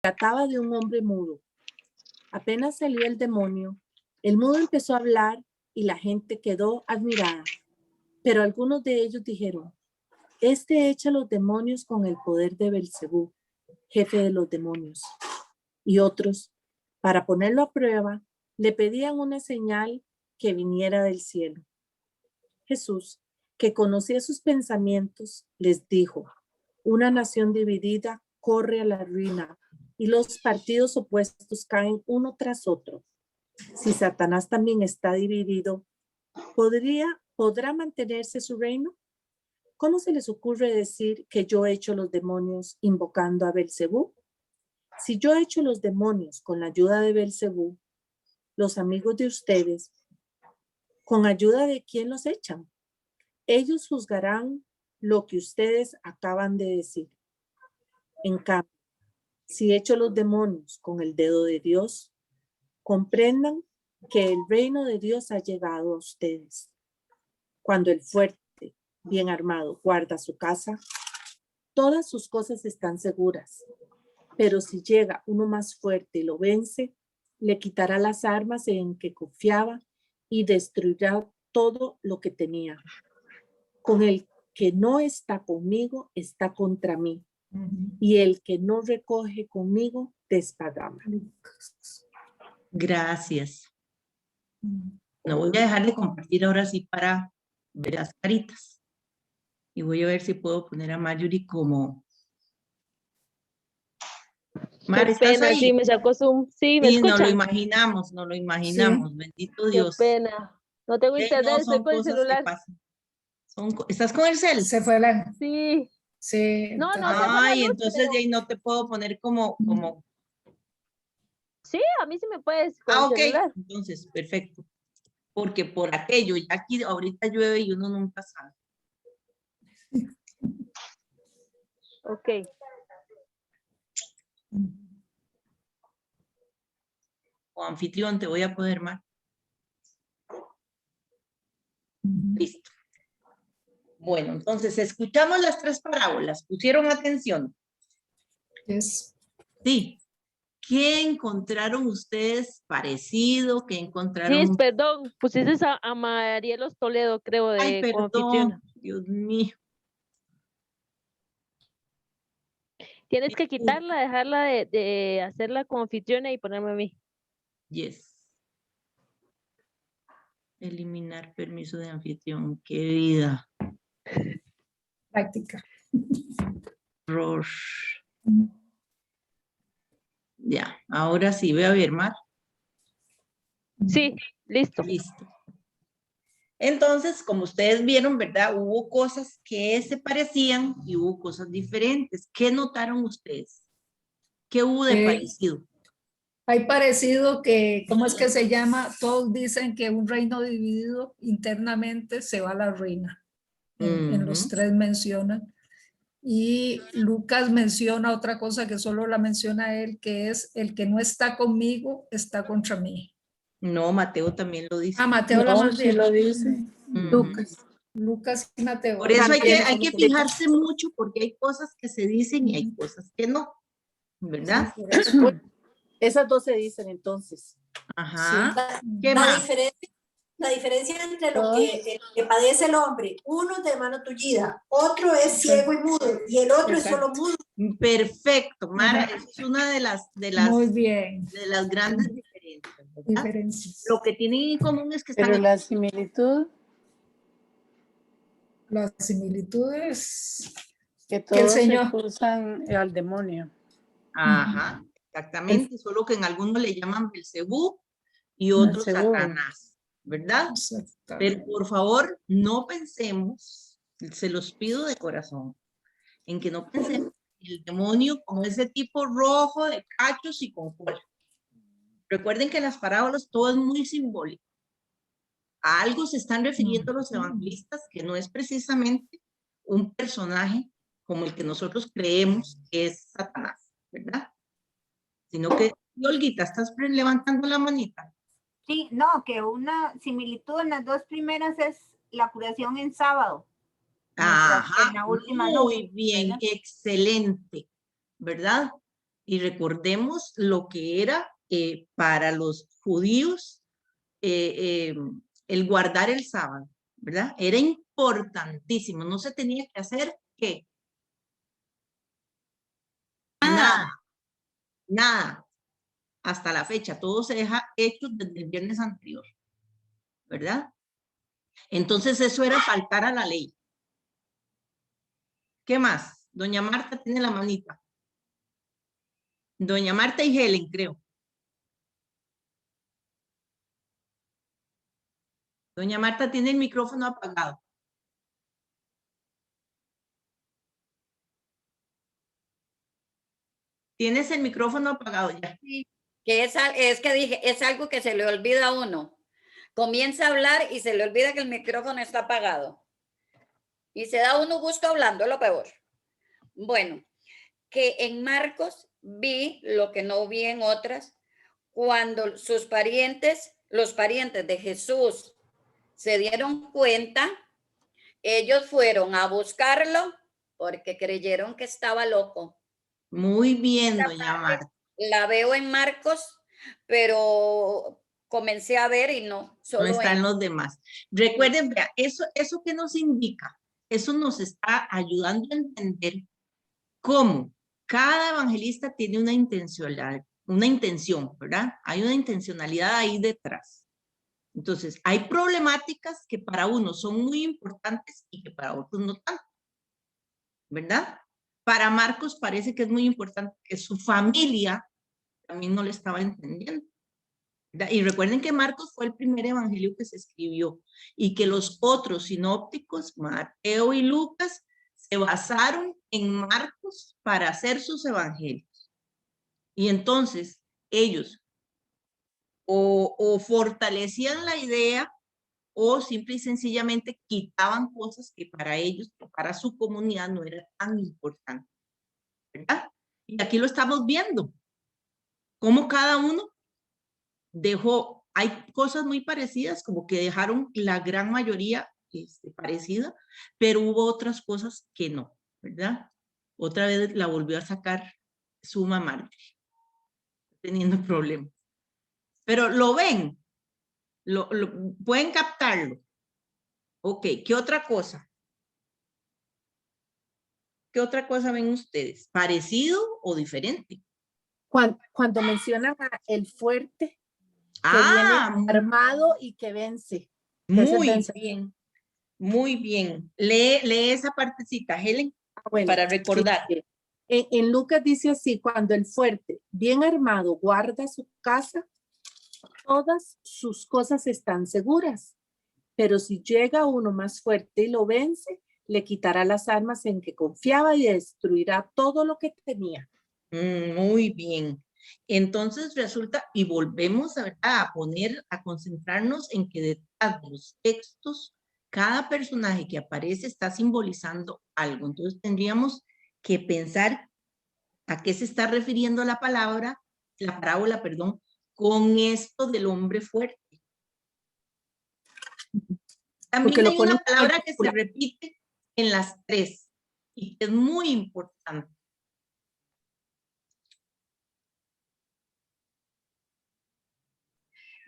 trataba de un hombre mudo. Apenas salió el demonio, el mudo empezó a hablar y la gente quedó admirada. Pero algunos de ellos dijeron, este echa los demonios con el poder de Belcebú, jefe de los demonios. Y otros, para ponerlo a prueba, le pedían una señal que viniera del cielo. Jesús, que conocía sus pensamientos, les dijo, una nación dividida corre a la ruina y los partidos opuestos caen uno tras otro. Si Satanás también está dividido, ¿podrá mantenerse su reino? ¿Cómo se les ocurre decir que yo echo los demonios invocando a Belcebú? Si yo echo los demonios con la ayuda de Belcebú, los amigos de ustedes, ¿con ayuda de quién los echan? Ellos juzgarán lo que ustedes acaban de decir. En cambio, si echo los demonios con el dedo de Dios, comprendan que el reino de Dios ha llegado a ustedes. Cuando el fuerte, bien armado, guarda su casa, todas sus cosas están seguras. Pero si llega uno más fuerte y lo vence, le quitará las armas en que confiaba y destruirá todo lo que tenía. Con el que no está conmigo, está contra mí. Y el que no recoge conmigo, desparrama. Gracias. No voy a dejar de compartir ahora sí para ver las caritas. Y voy a ver si puedo poner a Marjorie como... Mar, Qué ¿estás pena, ahí? sí, me sacó Zoom. Sí, ¿me Sí, no lo escuchan? imaginamos, no lo imaginamos. Sí. Bendito Qué Dios. pena. No tengo internet, No, estoy son con el cosas que celular. pasan. ¿Estás con el cel? Se fue la... Sí. Sí. No, entonces- no se fue la Ay, luz, entonces pero... de ahí no te puedo poner como... Sí, a mí sí me puedes con Ah, el ok. celular. Entonces, perfecto. Porque por aquello, ya aquí ahorita llueve y uno nunca sabe. Ok. O anfitrión, te voy a poner más. Listo. Bueno, entonces escuchamos las tres parábolas. ¿Pusieron atención? Yes. Sí. ¿Qué encontraron ustedes parecido? ¿Qué Sí, encontraron? perdón, pusiste a Marielos Toledo, creo, Ay, como anfitriona. perdón. Dios mío. Tienes que quitarla, dejarla de hacerla como anfitriona y ponerme a mí. Yes. Eliminar permiso de anfitrión. Qué vida. Práctica. Error. Ya, ahora sí, voy a ver, Mar. Sí, listo. Listo. Entonces, como ustedes vieron, ¿verdad? Hubo cosas que se parecían y hubo cosas diferentes. ¿Qué notaron ustedes? ¿Qué hubo de parecido? Hay parecido que, ¿cómo es que se llama? Todos dicen que un reino dividido internamente se va a la ruina. En los tres mencionan. Y Lucas menciona otra cosa que solo la menciona él, que es el que no está conmigo está contra mí. No, Mateo también lo dice. Ah, Mateo la más Sí bien. lo dice. Lucas. Lucas y Mateo. Por eso hay También que fijarse mucho porque hay cosas que se dicen y hay cosas que no, ¿verdad? Sí, por eso. Esas dos se dicen entonces. Ajá. ¿Qué La más? diferencia entre lo que padece el hombre, uno es de mano tullida, otro es ciego y mudo, y el otro es solo mudo. Perfecto, Mara, esa es una Muy bien. de las grandes diferencias, ¿verdad? Diferencias. Lo que tienen en común es que Pero están... la similitud, Las similitudes. que todos se Señor. acusan al demonio. Ajá, exactamente, solo que en algunos le llaman Belcebú y otros Belcebú. Satanás, ¿verdad? Exactamente. Pero por favor, no pensemos, se los pido de corazón, en que no pensemos en el demonio como ese tipo rojo de cachos y con cola. Recuerden que en las parábolas todo es muy simbólico. A algo se están refiriendo los evangelistas que no es precisamente un personaje como el que nosotros creemos que es Satanás, ¿verdad? Sino que, Olguita, estás levantando la manita. Sí, no, que una similitud en las dos primeras es la curación en sábado. Ajá, En la última no. muy bien, ¿verdad? excelente, ¿verdad? Y recordemos lo que era para los judíos el guardar el sábado, ¿verdad? Era importantísimo, no se tenía que hacer ¿qué? Nada, nada. Hasta la fecha, todo se deja hecho desde el viernes anterior, ¿verdad? Entonces eso era faltar a la ley. ¿Qué más? Doña Marta tiene la manita. Doña Marta y Helen, creo. Doña Marta tiene el micrófono apagado. Tienes el micrófono apagado ya. Sí, que es que dije, es algo que se le olvida a uno. Comienza a hablar y se le olvida que el micrófono está apagado. Y se da uno gusto hablando, es lo peor. Bueno, que en Marcos vi lo que no vi en otras, cuando sus parientes, los parientes de Jesús, se dieron cuenta, ellos fueron a buscarlo porque creyeron que estaba loco. Muy bien, doña Marta. La veo en Marcos, pero comencé a ver y no, No solo están los demás. Recuerden, vea, eso que nos indica, eso nos está ayudando a entender cómo cada evangelista tiene una intención, ¿verdad? Hay una intencionalidad ahí detrás. Entonces, hay problemáticas que para unos son muy importantes y que para otros no tanto, ¿verdad? Para Marcos parece que es muy importante que su familia también no le estaba entendiendo. ¿Verdad? Y recuerden que Marcos fue el primer evangelio que se escribió y que los otros sinópticos, Mateo y Lucas, se basaron en Marcos para hacer sus evangelios. Y entonces ellos o fortalecían la idea o simple y sencillamente quitaban cosas que para ellos, para su comunidad no era tan importante, ¿verdad? Y aquí lo estamos viendo, cómo cada uno dejó, hay cosas muy parecidas, como que dejaron la gran mayoría parecida, pero hubo otras cosas que no, ¿verdad? Otra vez la volvió a sacar su mamá, teniendo problemas. Pero lo ven, pueden captarlo. Ok, ¿qué otra cosa? ¿Qué otra cosa ven ustedes? ¿Parecido o diferente? Cuando mencionan el fuerte, que viene armado y que vence. Muy bien, muy bien. Lee esa partecita, Helen, para recordar. Sí. En Lucas dice así, cuando el fuerte, bien armado, guarda su casa, todas sus cosas están seguras. Pero si llega uno más fuerte y lo vence, le quitará las armas en que confiaba y destruirá todo lo que tenía. Muy bien. Entonces resulta, y volvemos a poner, a concentrarnos en que detrás de los textos, cada personaje que aparece está simbolizando algo. Entonces tendríamos que pensar a qué se está refiriendo la parábola, perdón, con esto del hombre fuerte. También hay una palabra que se repite en las tres y que es muy importante.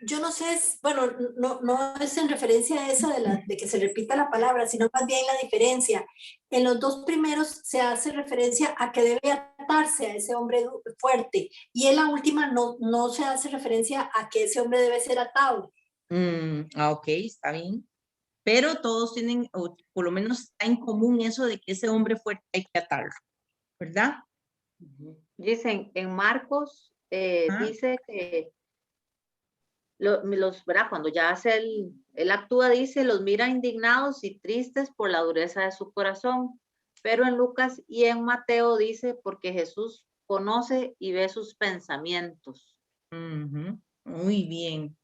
Yo no sé, bueno, no es en referencia a esa de que se repita la palabra, sino más bien la diferencia. En los dos primeros se hace referencia a que debe atarse a ese hombre fuerte, y en la última no se hace referencia a que ese hombre debe ser atado. Ok, está bien. Pero todos tienen, o por lo menos está en común eso de que ese hombre fuerte hay que atarlo, ¿verdad? Dicen, en Marcos dice que ¿verdad? Cuando ya hace él actúa, dice, los mira indignados y tristes por la dureza de su corazón. Pero en Lucas y en Mateo dice, porque Jesús conoce y ve sus pensamientos. Muy bien.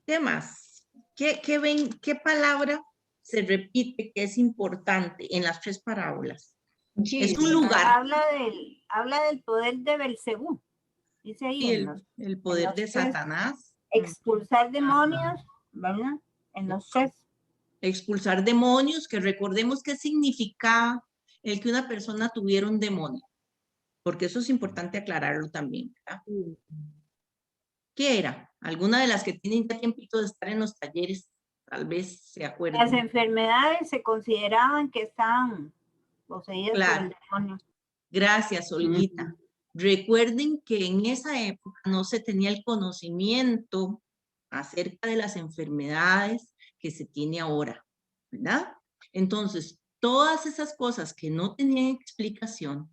¿Qué más? ¿Qué ven? ¿Qué palabra se repite que es importante en las tres parábolas? Es un lugar. Habla del poder de Belcebú. Dice ahí. El poder de Satanás. Expulsar demonios, ¿verdad? En los tres. Expulsar demonios, que recordemos qué significa el que una persona tuviera un demonio, porque eso es importante aclararlo también, ¿verdad? ¿Qué era? Alguna de las que tienen ya tiempito de estar en los talleres, tal vez se Las acuerden. enfermedades se consideraban que estaban poseídas por el demonio. Gracias, Olguita. Recuerden que en esa época no se tenía el conocimiento acerca de las enfermedades que se tiene ahora, ¿verdad? Entonces, todas esas cosas que no tenían explicación,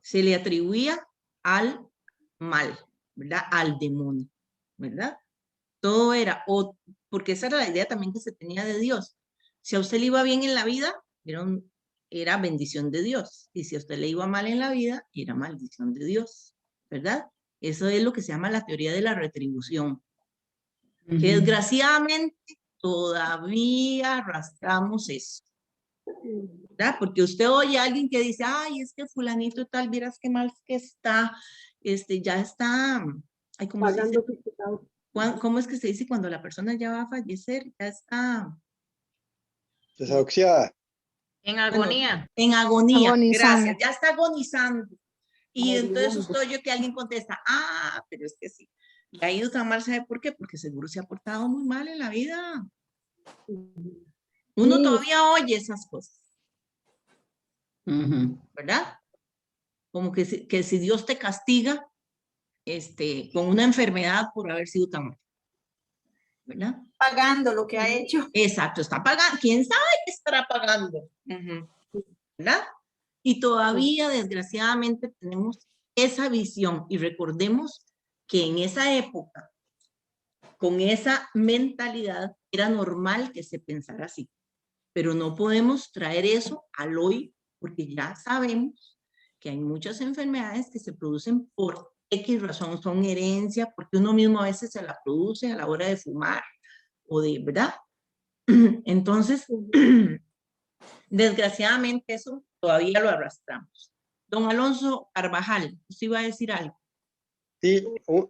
se le atribuía al mal, ¿verdad? Al demonio, ¿verdad? Todo era, porque esa era la idea también que se tenía de Dios. Si a usted le iba bien en la vida, era bendición de Dios. Y si a usted le iba mal en la vida, era maldición de Dios, ¿verdad? Eso es lo que se llama la teoría de la retribución. Que desgraciadamente todavía arrastramos eso, ¿verdad? Porque usted oye a alguien que dice, ay, es que fulanito tal, vieras qué mal que está, ya está, ay, ¿cómo se dice? ¿Cómo es que se dice cuando la persona ya va a fallecer? Ya está... Desahuciada. En Bueno, agonía. en agonía, Agonizando. gracias, ya está agonizando. Y entonces usted oye que alguien contesta, ah, pero es que sí, le ha ido tan mal, ¿sabe por qué? Porque seguro se ha portado muy mal en la vida. Uno todavía oye esas cosas, ¿verdad? Como que si Dios te castiga con una enfermedad por haber sido tan mal, ¿verdad? Pagando lo que ha hecho. Exacto, está pagando. ¿Quién sabe qué estará pagando? ¿Verdad? Y todavía, desgraciadamente, tenemos esa visión. Y recordemos que en esa época, con esa mentalidad, era normal que se pensara así. Pero no podemos traer eso al hoy, porque ya sabemos que hay muchas enfermedades que se producen por X razón, son herencia, porque uno mismo a veces se la produce a la hora de fumar o de, ¿verdad? Entonces, desgraciadamente eso todavía lo arrastramos. Don Alonso Carvajal, usted iba a decir algo. Sí,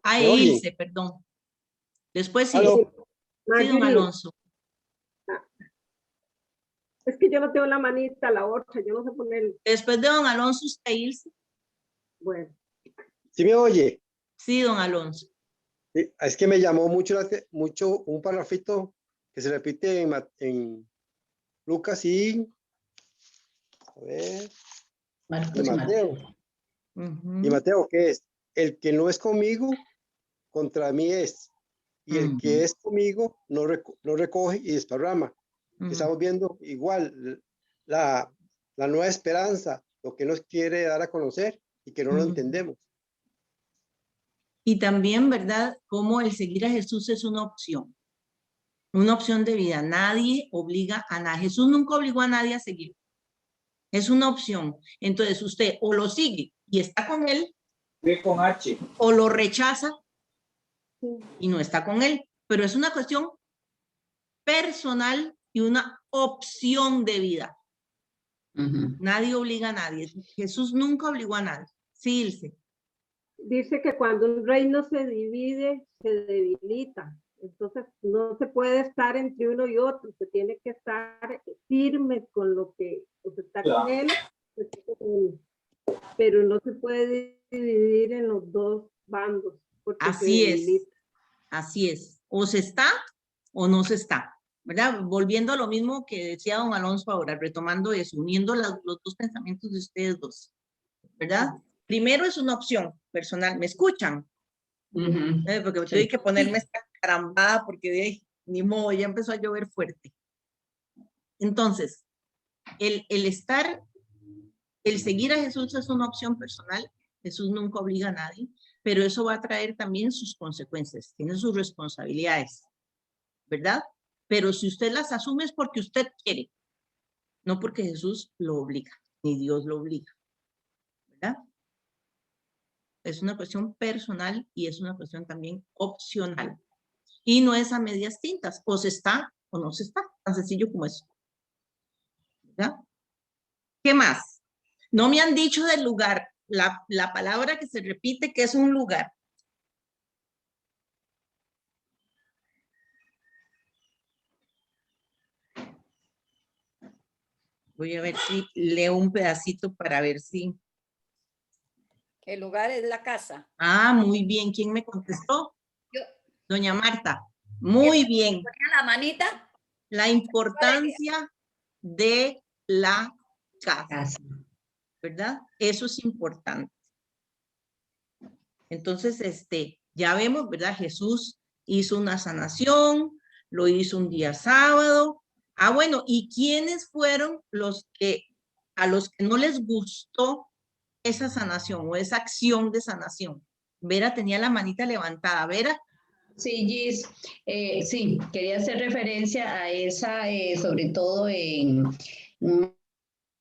A ¿me oyen? irse, perdón. Después sí. Aló. Sí, don Alonso. Es que yo no tengo la manita, la otra, yo no sé poner. Después de don Alonso, usted irse. Bueno. ¿Sí me oye? Sí, don Alonso. Sí, es que me llamó mucho un parrafito que se repite en Lucas y, a ver, y Mateo. Y Mateo, ¿qué es? El que no es conmigo, contra mí es. Y el que es conmigo, no recoge y desparrama. Estamos viendo igual la nueva esperanza, lo que nos quiere dar a conocer y que no lo entendemos. Y también, ¿verdad? Cómo el seguir a Jesús es una opción de vida. Nadie obliga a nadie. Jesús nunca obligó a nadie a seguir. Es una opción. Entonces usted o lo sigue y está con él, con H, o lo rechaza y no está con él. Pero es una cuestión personal y una opción de vida. Nadie obliga a nadie. Jesús nunca obligó a nadie. Sí, Ilse. Dice que cuando un reino se divide, se debilita. Entonces no se puede estar entre uno y otro, se tiene que estar firme con lo que está con él, pero no se puede dividir en los dos bandos. Así es, así es. O se está o no se está, ¿verdad? Volviendo a lo mismo que decía don Alonso ahora, retomando eso, uniendo los dos pensamientos de ustedes dos, ¿verdad? Primero es una opción personal, ¿me escuchan? Porque tuve que ponerme esta carambada porque ni modo, ya empezó a llover fuerte. Entonces, el seguir a Jesús es una opción personal. Jesús nunca obliga a nadie, pero eso va a traer también sus consecuencias, tiene sus responsabilidades, ¿verdad? Pero si usted las asume es porque usted quiere, no porque Jesús lo obliga, ni Dios lo obliga, ¿verdad? Es una cuestión personal y es una cuestión también opcional. Y no es a medias tintas, o se está o no se está, tan sencillo como eso. ¿Verdad? ¿Qué más? No me han dicho del lugar, la palabra que se repite que es un lugar. Voy a ver si leo un pedacito para ver si. El lugar es la casa. Ah, muy bien. ¿Quién me contestó? Yo. Doña Marta. Muy bien. Ponía la manita. La importancia de la casa, ¿verdad? Eso es importante. Entonces, ya vemos, ¿verdad? Jesús hizo una sanación, lo hizo un día sábado. Ah, bueno, ¿y quiénes fueron a los que no les gustó esa sanación o esa acción de sanación? Vera tenía la manita levantada. Vera. Sí, Gis, sí, quería hacer referencia a esa, sobre todo en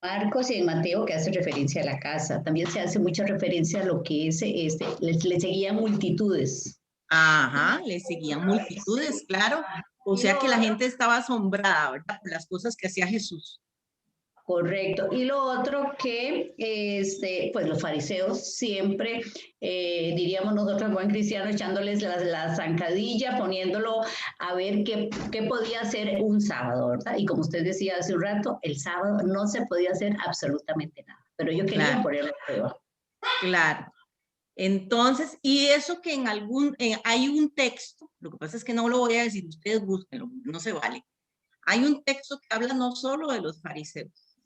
Marcos y en Mateo, que hace referencia a la casa. También se hace mucha referencia a lo que es, le seguían multitudes. Ajá, le seguían multitudes, claro. O sea que la gente estaba asombrada, ¿verdad? Por las cosas que hacía Jesús. Correcto. Y lo otro que, pues los fariseos siempre, diríamos nosotros, buen cristiano, echándoles la zancadilla, poniéndolo a ver qué podía hacer un sábado, ¿verdad? Y como usted decía hace un rato, el sábado no se podía hacer absolutamente nada. Pero yo quería ponerlo a prueba. Claro. Entonces, y eso que hay un texto, lo que pasa es que no lo voy a decir, ustedes búsquenlo, no se vale. Hay un texto que habla no solo de los fariseos.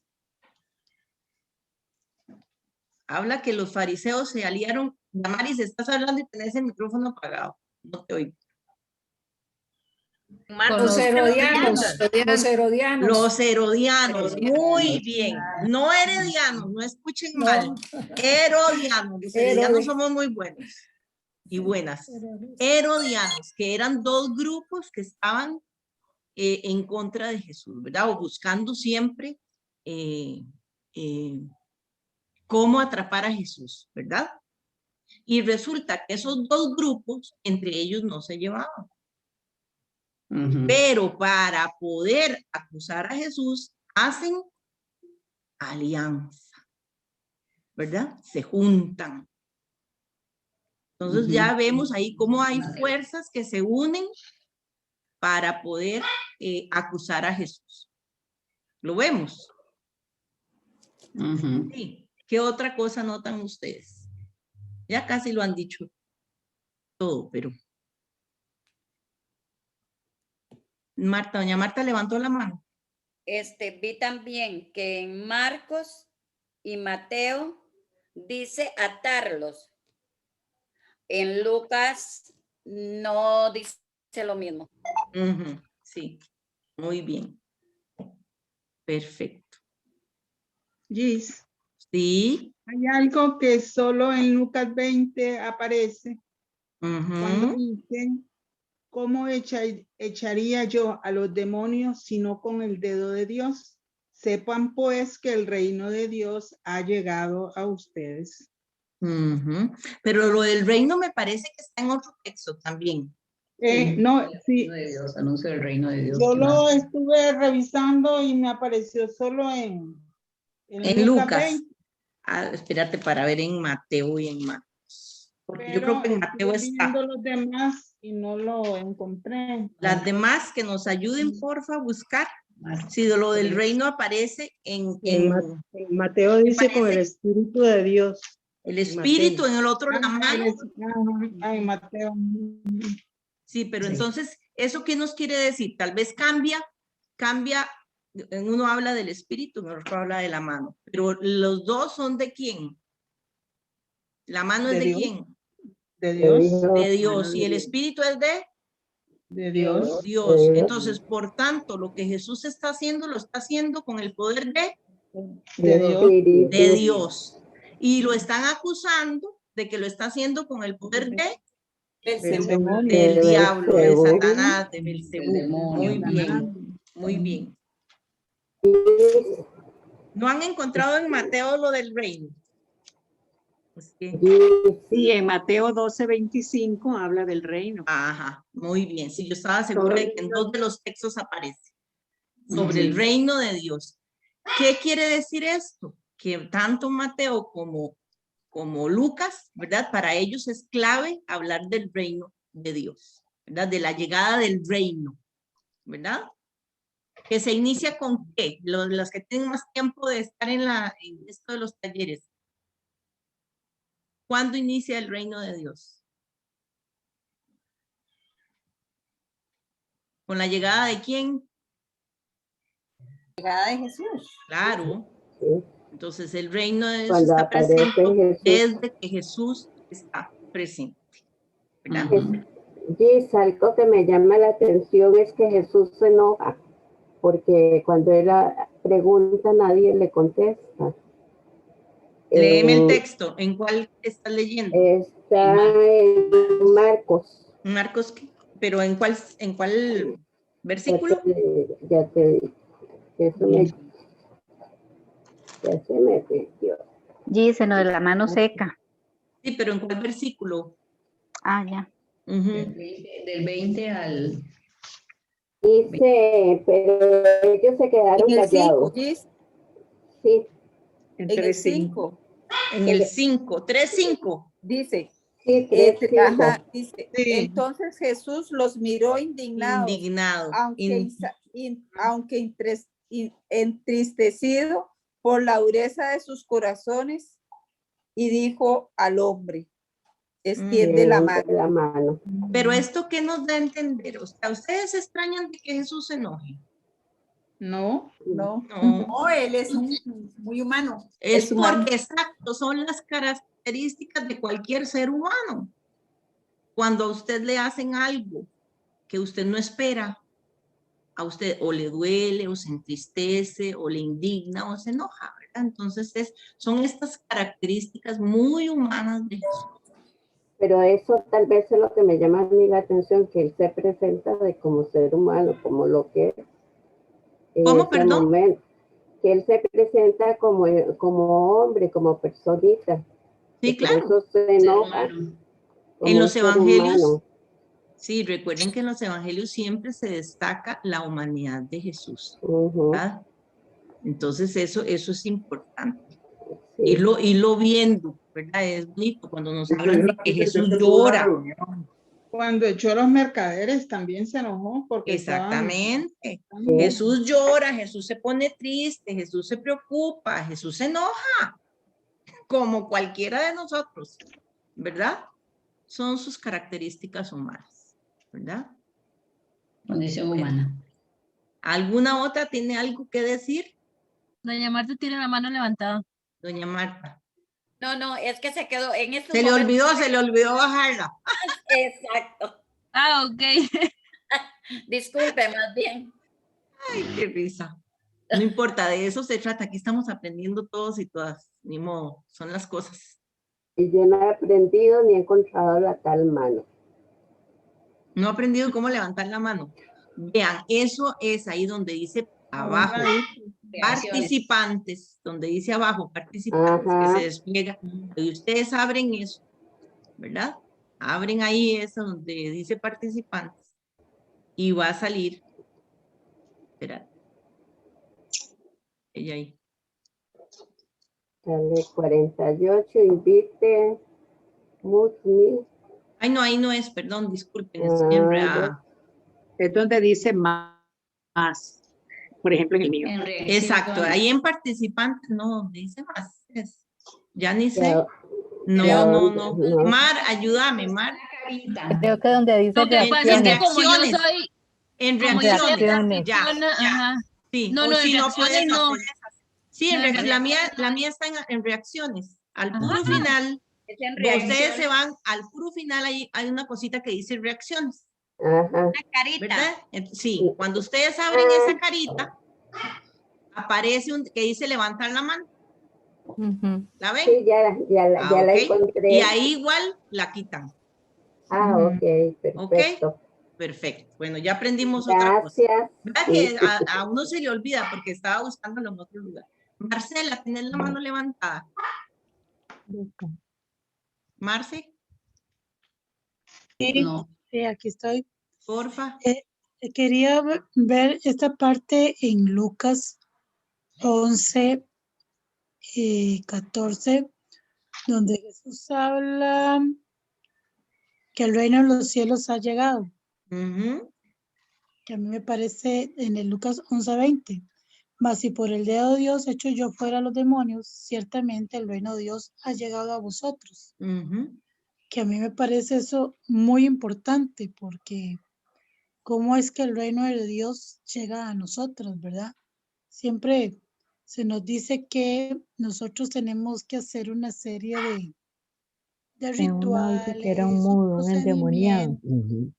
Habla que los fariseos se aliaron. Damaris, estás hablando y tenés el micrófono apagado. No te oigo. Los herodianos. Los herodianos, muy bien. No heredianos, no escuchen mal. Herodianos, los herodianos somos muy buenos y buenas. Herodianos, que eran dos grupos que estaban en contra de Jesús, ¿verdad? O buscando siempre cómo atrapar a Jesús, ¿verdad? Y resulta que esos dos grupos, entre ellos no se llevaban. Pero para poder acusar a Jesús, hacen alianza, ¿verdad? Se juntan. Entonces ya vemos ahí cómo hay fuerzas que se unen para poder acusar a Jesús. ¿Lo vemos? Sí. ¿Qué otra cosa notan ustedes? Ya casi lo han dicho todo, pero... Marta, doña Marta levantó la mano. Vi también que en Marcos y Mateo dice atarlos. En Lucas no dice lo mismo. Sí, muy bien. Perfecto. Gis. Sí. Hay algo que solo en Lucas 20 aparece. Cuando dicen, ¿cómo echaría yo a los demonios sino con el dedo de Dios? Sepan pues que el reino de Dios ha llegado a ustedes. Pero lo del reino me parece que está en otro texto también. No, sí. Dios, anuncio del reino de Dios. Yo lo estuve revisando y me apareció solo en Lucas. Espérate para ver en Mateo y en Marcos. Porque yo creo que en Mateo está. Los demás y no lo encontré. Las demás que nos ayuden, porfa, a buscar. Si lo del reino aparece en Mateo dice con el Espíritu de Dios. El Espíritu, en el otro la mano. Ay, Mateo. Sí, pero entonces, ¿eso qué nos quiere decir? Tal vez cambia, en uno habla del Espíritu, en el otro habla de la mano. Pero los dos son ¿de quién? ¿La mano es de quién? De Dios. De Dios. ¿Y el Espíritu es de? De Dios. Dios. Entonces, por tanto, lo que Jesús está haciendo, lo está haciendo con el poder de Dios. De Dios. Y lo están acusando de que lo está haciendo con el poder del diablo, de Satanás, de Belcebú. Muy bien, muy bien. ¿No han encontrado en Mateo lo del reino? Sí, en Mateo 12:25 habla del reino. Ajá, muy bien. Sí, yo estaba segura de que en dos de los textos aparece sobre el reino de Dios. ¿Qué quiere decir esto? Que tanto Mateo como Lucas, ¿verdad? Para ellos es clave hablar del reino de Dios, ¿verdad? De la llegada del reino, ¿verdad? ¿Que se inicia con qué? Los que tienen más tiempo de estar en esto de los talleres. ¿Cuándo inicia el reino de Dios? ¿Con la llegada de quién? Llegada de Jesús. Claro. Sí. Entonces el reino de Dios Cuando está aparece presente Jesús. desde que Jesús está presente. ¿Verdad? Gis, algo que me llama la atención es que Jesús se enoja, porque cuando él pregunta nadie le contesta. Léeme el texto. ¿En cuál estás leyendo? Está en Marcos. Marcos, pero ¿en cuál versículo? Ya te digo. Ya se me perdió. Dice, no, de la mano seca. Sí, pero ¿en cuál versículo? Ah, ya. Del 20 al... Dice, pero ellos se quedaron En el 5, callados. Gis. Sí. En el 5. En el 5, 3:5. Dice. Sí, 3:5. Ajá, dice. Entonces Jesús los miró indignados. Indignado. Aunque entristecido por la dureza de sus corazones, y dijo al hombre, extiende la mano. Pero esto, ¿qué nos da a entender? O sea, ¿ustedes se extrañan de que Jesús se enoje? No. No, él es muy humano. Es porque, exacto, son las características de cualquier ser humano. Cuando a usted le hacen algo que usted no espera, a usted o le duele, o se entristece, o le indigna, o se enoja, ¿verdad? Entonces, son estas características muy humanas de Jesús. Pero eso tal vez es lo que me llama a mí la atención, que él se presenta de como ser humano, como lo que es. ¿Cómo, perdón? Momento, que él se presenta como hombre, como personita. Sí, claro. Por eso se enoja. En los evangelios, sí, recuerden que en los evangelios siempre se destaca la humanidad de Jesús, ¿verdad? Entonces eso es importante. Sí. Irlo viendo, ¿verdad? Es bonito cuando nos hablan de que Jesús llora. Cuando echó a los mercaderes también se enojó porque exactamente. Jesús llora, Jesús se pone triste, Jesús se preocupa, Jesús se enoja, como cualquiera de nosotros, ¿verdad? Son sus características humanas, ¿verdad? Condición humana. ¿Alguna otra tiene algo que decir? Doña Marta tiene la mano levantada. Doña Marta. No, es que se quedó en estos se le olvidó bajarla. Exacto. Ah, ok. Disculpe, más bien. Ay, qué risa. No importa, de eso se trata. Aquí estamos aprendiendo todos y todas. Ni modo, son las cosas. Y yo no he aprendido ni he encontrado la tal mano. No he aprendido cómo levantar la mano. Vean, eso es ahí donde dice abajo. Participantes, donde dice abajo, participantes, que se despliega. Y ustedes abren eso, ¿verdad? Abren ahí eso donde dice participantes. Y va a salir. Espera. Ella ahí. Dale 48, invite, Musmi. Ay, no, ahí no es, perdón, disculpen, estoy enredada. Es donde dice más, por ejemplo, en el mío. Exacto, ahí en participantes, no, dice más. Ya ni sé. No. Mar, ayúdame, Mar. Creo que donde dice lo que pasa es que como yo soy... En reacciones. Ya. Sí, no, en reacciones no. Sí, la mía está en reacciones. Al puro final, ustedes se van, al puro final hay una cosita que dice reacciones. Una carita. ¿Verdad? Sí, cuando ustedes abren esa carita, aparece que dice levantar la mano. ¿La ven? Sí, ya la encontré. Y ahí igual la quitan. Ok, perfecto. Okay. Perfecto. Bueno, ya aprendimos otra cosa. ¿Verdad que a uno se le olvida porque estaba buscándolo en otro lugar? Marcela, ¿tienes la mano levantada? Marce. Sí, no. Sí, aquí estoy. Porfa. Quería ver esta parte en Lucas 11, 14, donde Jesús habla que el reino de los cielos ha llegado. que a mí me parece en el Lucas 11:20. Mas si por el dedo de Dios echo yo fuera a los demonios, ciertamente el reino de Dios ha llegado a vosotros. Que a mí me parece eso muy importante, porque cómo es que el reino de Dios llega a nosotros, ¿verdad? Siempre se nos dice que nosotros tenemos que hacer una serie de En uno dice que era un rituales o mudo, un endemoniado. procedimientos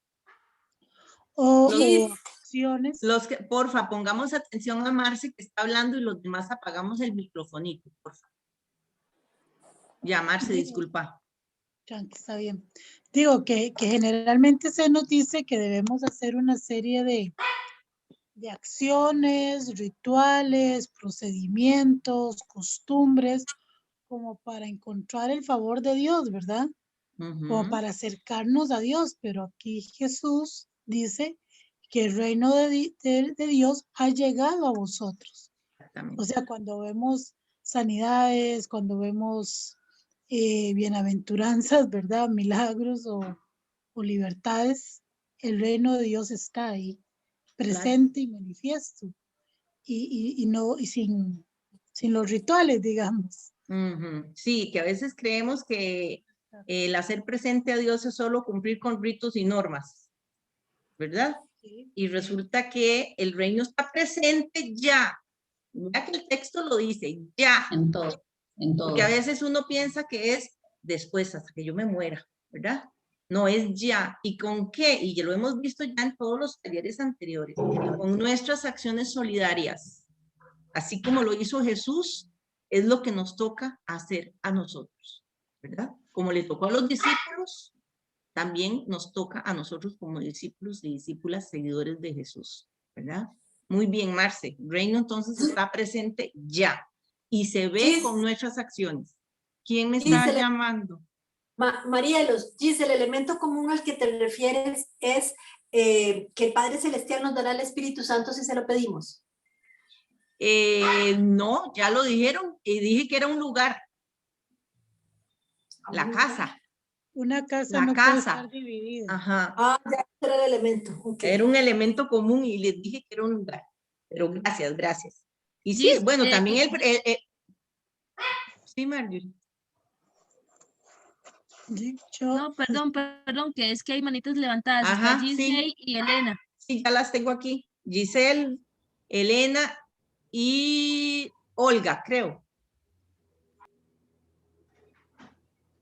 o acciones. Los que, porfa, pongamos atención a Marce que está hablando y los demás apagamos el microfonito, porfa. Ya, Marce, disculpa. Está bien. Digo que generalmente se nos dice que debemos hacer una serie de acciones, rituales, procedimientos, costumbres, como para encontrar el favor de Dios, ¿verdad? Como para acercarnos a Dios, pero aquí Jesús dice que el reino de Dios ha llegado a vosotros. O sea, cuando vemos sanidades, cuando vemos bienaventuranzas, ¿verdad? Milagros o libertades, el reino de Dios está ahí, presente y manifiesto, y sin los rituales, digamos. Sí, que a veces creemos que el hacer presente a Dios es solo cumplir con ritos y normas, ¿verdad? Sí. Y resulta que el reino está presente ya. Ya que el texto lo dice, ya. En todo. Porque a veces uno piensa que es después, hasta que yo me muera, ¿verdad? No, es ya. ¿Y con qué? Y lo hemos visto ya en todos los talleres anteriores. Con nuestras acciones solidarias. Así como lo hizo Jesús, es lo que nos toca hacer a nosotros, ¿verdad? Como le tocó a los discípulos, también nos toca a nosotros como discípulos y discípulas seguidores de Jesús, ¿verdad? Muy bien, Marce. Reino entonces está presente ya y se ve con nuestras acciones. ¿Quién me está llamando? Marielos, Gis, el elemento común al que te refieres es que el Padre Celestial nos dará el Espíritu Santo si se lo pedimos. No, ya lo dijeron y dije que era un lugar. La casa. Una casa la no casa. puede estar dividida. Ajá. Ah, ya era el elemento. Okay. Era un elemento común y les dije que era un lugar. Pero gracias, gracias. Y sí, Gis, bueno, también sí, Marjorie. No, perdón, que es que hay manitas levantadas. Ajá, está Giselle y Elena. Sí, ya las tengo aquí. Giselle, Elena y Olga, creo.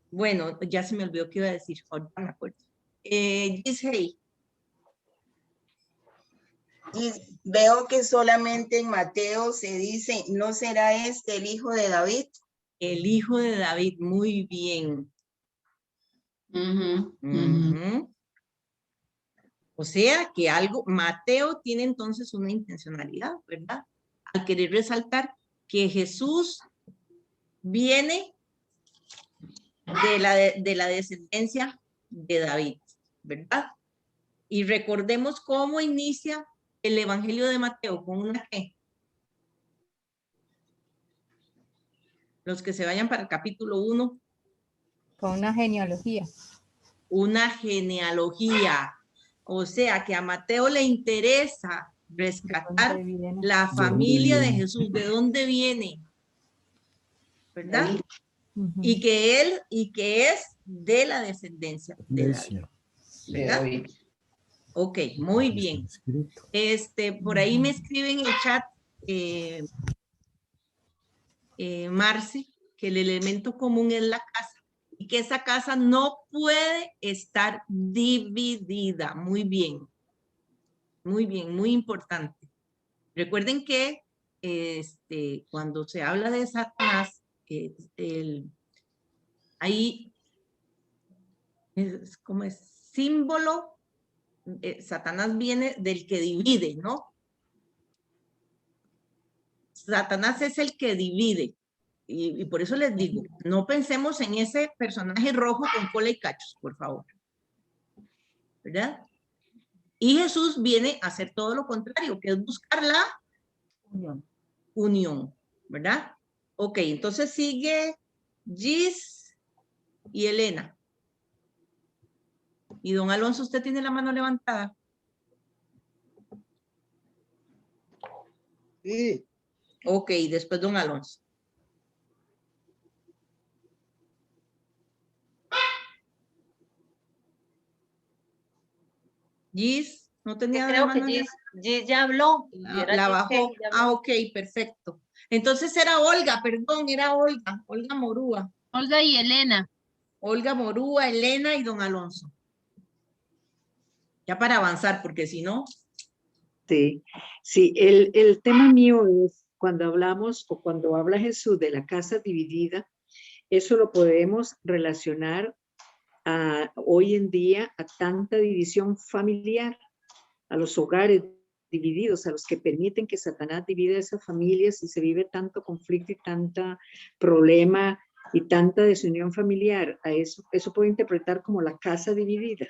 Bueno, ya se me olvidó qué iba a decir. Ahorita me acuerdo. Giselle. Veo que solamente en Mateo se dice, ¿no será este el hijo de David? El hijo de David, muy bien. O sea que algo, Mateo tiene entonces una intencionalidad, ¿verdad? Al querer resaltar que Jesús viene de la descendencia de David, ¿verdad? Y recordemos cómo inicia el Evangelio de Mateo, con una ¿qué? Los que se vayan para el capítulo 1. Con una genealogía. Una genealogía. O sea que a Mateo le interesa rescatar la familia de Jesús, de dónde viene, ¿verdad? Y que él, y que es de la descendencia de David, ¿verdad? Ok, muy bien. Por ahí me escribe en el chat Marce, que el elemento común es la casa y que esa casa no puede estar dividida. Muy bien, muy importante. Recuerden que cuando se habla de Satanás, ahí es como es símbolo, Satanás viene del que divide, ¿no? Satanás es el que divide. Y por eso les digo, no pensemos en ese personaje rojo con cola y cachos, por favor. ¿Verdad? Y Jesús viene a hacer todo lo contrario, que es buscar la unión. ¿Verdad? Ok, entonces sigue Gis y Elena. Y don Alonso, usted tiene la mano levantada. Sí. Ok, después don Alonso. Gis, no tenía la Creo que mano. Gis ya habló. La bajó. Ah, ok, perfecto. Entonces era Olga, perdón, era Olga. Olga Morúa. Olga y Elena. Olga Morúa, Elena y don Alonso. Ya para avanzar, porque si no... Sí, sí, el tema mío es cuando hablamos o cuando habla Jesús de la casa dividida, eso lo podemos relacionar hoy en día a tanta división familiar, a los hogares divididos, a los que permiten que Satanás divida esas familias y se vive tanto conflicto y tanta problema y tanta desunión familiar. A eso puede interpretar como la casa dividida.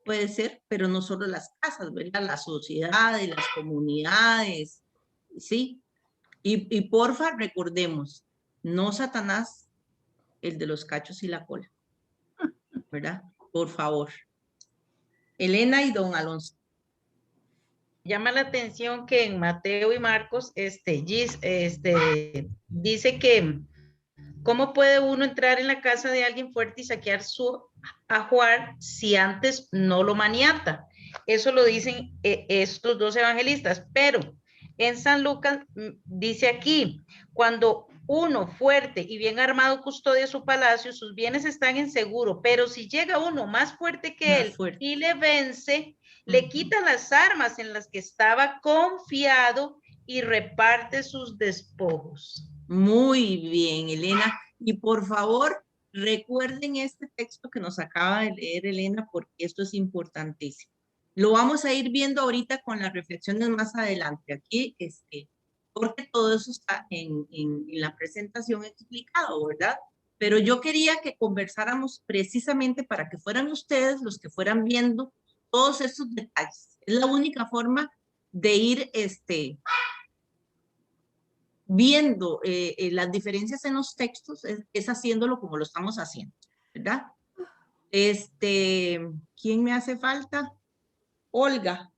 Puede ser, pero no solo las casas, ¿verdad? Las sociedades, las comunidades, ¿sí? Y porfa, recordemos, no Satanás, el de los cachos y la cola, ¿verdad? Por favor. Elena y don Alonso. Llama la atención que en Mateo y Marcos, dice que ¿cómo puede uno entrar en la casa de alguien fuerte y saquear su ajuar si antes no lo maniata? Eso lo dicen estos dos evangelistas, pero en San Lucas dice aquí, cuando uno fuerte y bien armado custodia su palacio, sus bienes están en seguro, pero si llega uno más fuerte que él y le vence, le quita las armas en las que estaba confiado y reparte sus despojos. Muy bien, Elena. Y por favor, recuerden este texto que nos acaba de leer Elena, porque esto es importantísimo. Lo vamos a ir viendo ahorita con las reflexiones más adelante. Aquí, porque todo eso está en la presentación explicado, ¿verdad? Pero yo quería que conversáramos precisamente para que fueran ustedes los que fueran viendo todos esos detalles. Es la única forma de ir, viendo las diferencias en los textos, es haciéndolo como lo estamos haciendo, ¿verdad? ¿Quién me hace falta? Olga.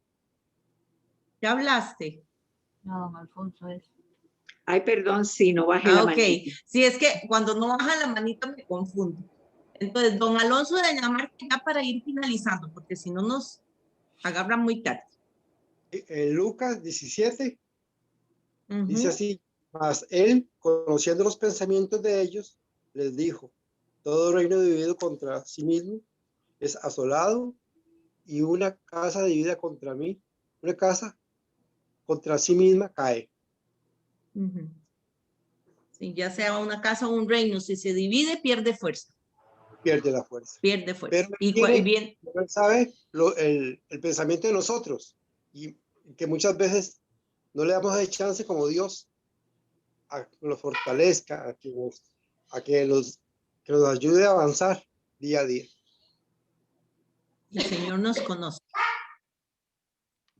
¿Ya hablaste? No, don Alfonso es. Ay, perdón, sí, no bajé la manita. Ok, sí, es que cuando no baja la manita me confundo. Entonces, don Alonso de Dinamarca, ya para ir finalizando, porque si no nos agarra muy tarde. En Lucas 17, dice así, mas él, conociendo los pensamientos de ellos, les dijo, todo reino dividido contra sí mismo es asolado, y una casa dividida contra mí, una casa contra sí misma cae. Sí, ya sea una casa o un reino, si se divide, pierde fuerza. Pierde la fuerza. Pierde fuerza. Pero él sabe el pensamiento de nosotros, y que muchas veces no le damos de chance como Dios a que nos fortalezca, a que nos ayude a avanzar día a día. El Señor nos conoce.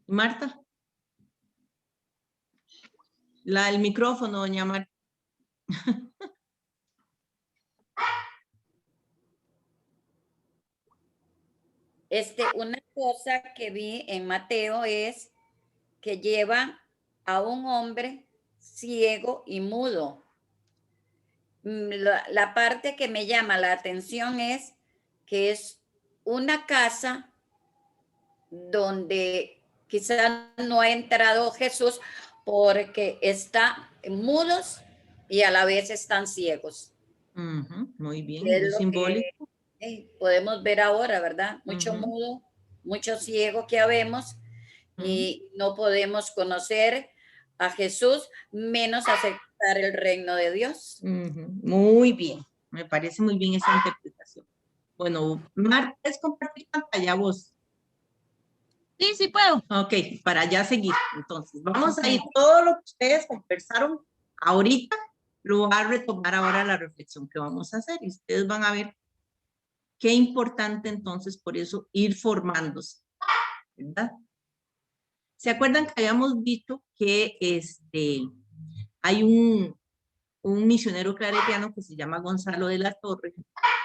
Marta. El micrófono, doña Marta. Una cosa que vi en Mateo es que lleva a un hombre ciego y mudo. La parte que me llama la atención es que es una casa donde quizás no ha entrado Jesús porque está mudos y a la vez están ciegos. Muy bien, Es muy lo simbólico. que podemos ver ahora, ¿verdad? Mucho mudo, mucho ciego que habemos y no podemos conocer a Jesús menos aceptar el reino de Dios. Muy bien, me parece muy bien esa interpretación. Bueno, Marta, ¿es compartir pantalla vos? Sí, sí puedo. Ok, para ya seguir. Entonces, vamos a ir todo lo que ustedes conversaron ahorita, lo va a retomar ahora la reflexión que vamos a hacer y ustedes van a ver qué importante entonces por eso ir formándose, ¿verdad? ¿Se acuerdan que habíamos visto que hay un misionero claretiano que se llama Gonzalo de la Torre,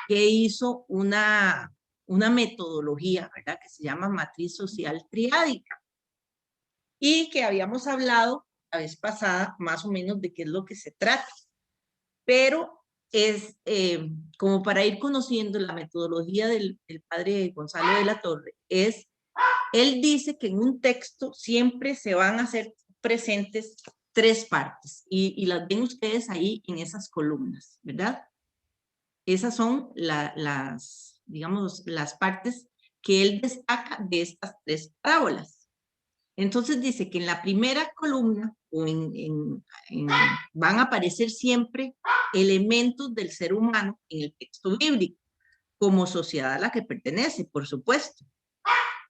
que hizo una metodología, ¿verdad? Que se llama matriz social triádica. Y que habíamos hablado la vez pasada más o menos de qué es lo que se trata, pero es como para ir conociendo la metodología del padre Gonzalo de la Torre, él dice que en un texto siempre se van a hacer presentes 3 partes y las ven ustedes ahí en esas columnas, ¿verdad? Esas son digamos, las partes que él destaca de estas 3 parábolas. Entonces dice que en la primera columna van a aparecer siempre elementos del ser humano en el texto bíblico, como sociedad a la que pertenece, por supuesto.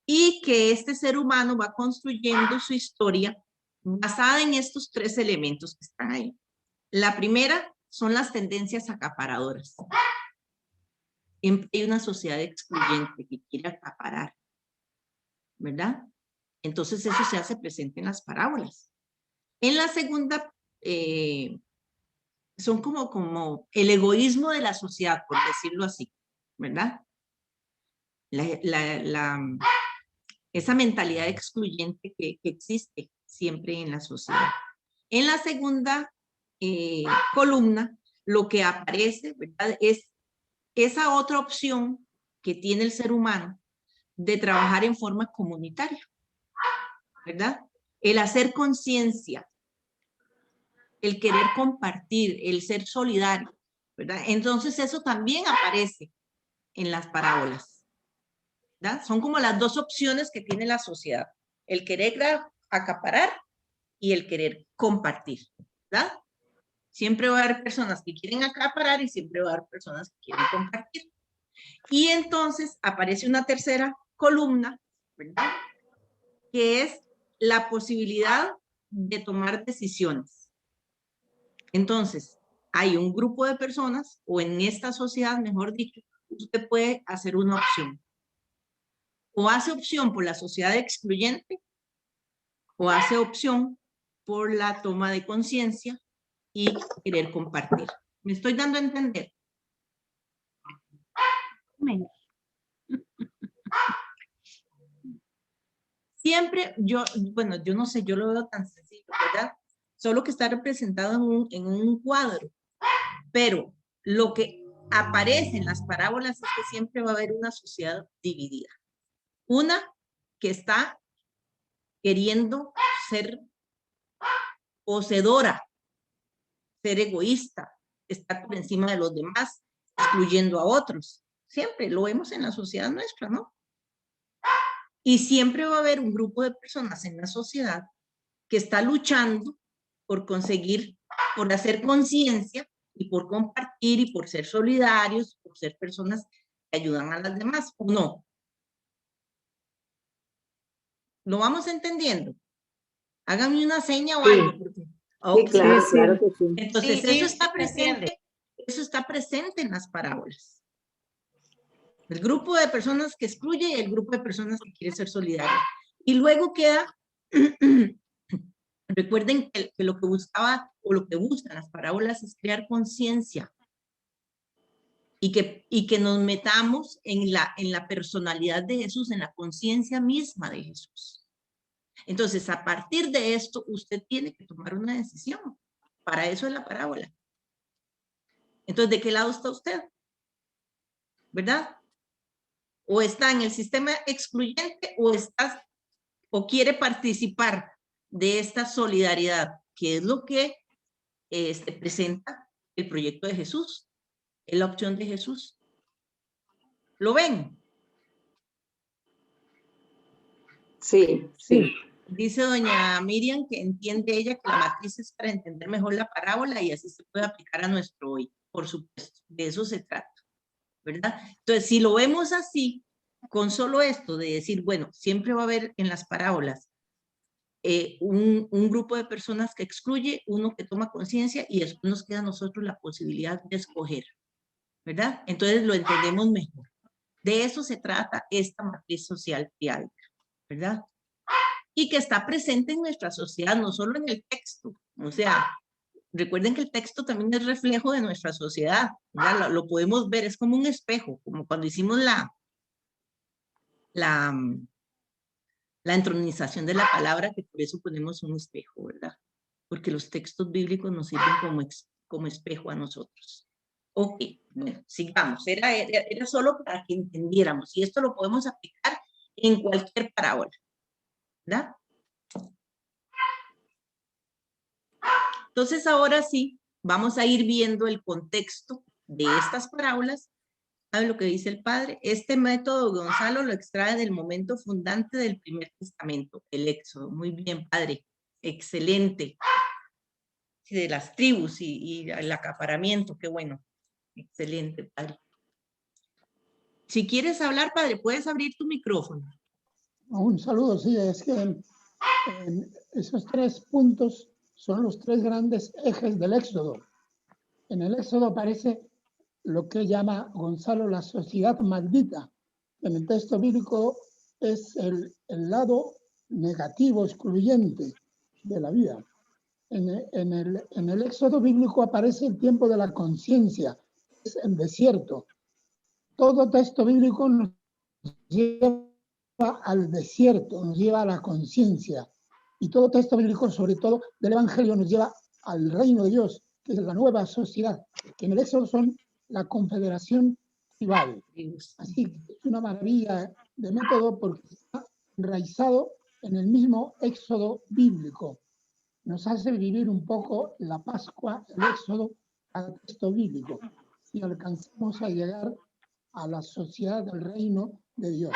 Y que este ser humano va construyendo su historia basada en estos 3 elementos que están ahí. La primera son las tendencias acaparadoras. Siempre hay una sociedad excluyente que quiere acaparar, ¿verdad? Entonces eso se hace presente en las parábolas. En la segunda, son como el egoísmo de la sociedad, por decirlo así, ¿verdad? Esa mentalidad excluyente que existe siempre en la sociedad. En la segunda columna, lo que aparece, ¿verdad?, es esa otra opción que tiene el ser humano de trabajar en forma comunitaria, ¿verdad? El hacer conciencia, el querer compartir, el ser solidario, ¿verdad? Entonces eso también aparece en las parábolas, ¿verdad? Son como las 2 opciones que tiene la sociedad, el querer acaparar y el querer compartir, ¿verdad? Siempre va a haber personas que quieren acaparar y siempre va a haber personas que quieren compartir. Y entonces aparece una tercera columna, ¿verdad?, que es la posibilidad de tomar decisiones. Entonces, hay un grupo de personas, o en esta sociedad, mejor dicho, usted puede hacer una opción. O hace opción por la sociedad excluyente, o hace opción por la toma de conciencia y querer compartir. ¿Me estoy dando a entender? Siempre yo no sé, yo lo veo tan sencillo, ¿verdad? Solo que está representado en un cuadro, pero lo que aparece en las parábolas es que siempre va a haber una sociedad dividida. Una que está queriendo ser poseedora, ser egoísta, estar por encima de los demás, excluyendo a otros. Siempre lo vemos en la sociedad nuestra, ¿no? Y siempre va a haber un grupo de personas en la sociedad que está luchando por conseguir, por hacer conciencia y por compartir y por ser solidarios, por ser personas que ayudan a las demás, ¿o no? ¿Lo vamos entendiendo? Háganme una seña o algo. Porque, sí, claro que sí. Entonces Sí, eso está presente. Eso está presente en las parábolas. El grupo de personas que excluye y el grupo de personas que quiere ser solidario. Y luego queda, recuerden que lo que buscaba o lo que buscan las parábolas es crear conciencia y que nos metamos en la personalidad de Jesús, en la conciencia misma de Jesús. Entonces, a partir de esto, usted tiene que tomar una decisión. Para eso es la parábola. Entonces, ¿de qué lado está usted? ¿Verdad? O está en el sistema excluyente o quiere participar de esta solidaridad, que es lo que presenta el proyecto de Jesús, es la opción de Jesús. ¿Lo ven? Sí, sí. Dice doña Miriam que entiende ella que la matriz es para entender mejor la parábola y así se puede aplicar a nuestro hoy. Por supuesto, de eso se trata, ¿verdad? Entonces, si lo vemos así, con solo esto de decir, bueno, siempre va a haber en las parábolas un grupo de personas que excluye, uno que toma conciencia y después nos queda a nosotros la posibilidad de escoger, ¿verdad? Entonces lo entendemos mejor. De eso se trata esta matriz social triádica, ¿verdad? Y que está presente en nuestra sociedad, no solo en el texto. O sea, recuerden que el texto también es reflejo de nuestra sociedad, ¿verdad? Lo podemos ver, es como un espejo, como cuando hicimos la entronización de la palabra, que por eso ponemos un espejo, ¿verdad? porque los textos bíblicos nos sirven como espejo a nosotros. Ok, bueno, sigamos. Era solo para que entendiéramos, y esto lo podemos aplicar en cualquier parábola, ¿verdad? Entonces, ahora sí, vamos a ir viendo el contexto de estas parábolas. ¿Sabe lo que dice el padre? Este método Gonzalo lo extrae del momento fundante del Primer Testamento, el Éxodo. Muy bien, padre. Excelente. Sí, de las tribus y el acaparamiento, qué bueno. Excelente, padre. Si quieres hablar, padre, puedes abrir tu micrófono. Un saludo, sí, es que esos 3 puntos son los 3 grandes ejes del Éxodo. En el Éxodo aparece lo que llama Gonzalo la sociedad maldita. En el texto bíblico es el lado negativo, excluyente de la vida. En el Éxodo bíblico aparece el tiempo de la conciencia, es el desierto. Todo texto bíblico nos lleva al desierto, nos lleva a la conciencia. Y todo texto bíblico, sobre todo del Evangelio, nos lleva al reino de Dios, que es la nueva sociedad, que en el Éxodo son la confederación tribal. Así que es una maravilla de método porque está enraizado en el mismo Éxodo bíblico. Nos hace vivir un poco la Pascua, el Éxodo, al texto bíblico, y alcanzamos a llegar a la sociedad del reino de Dios.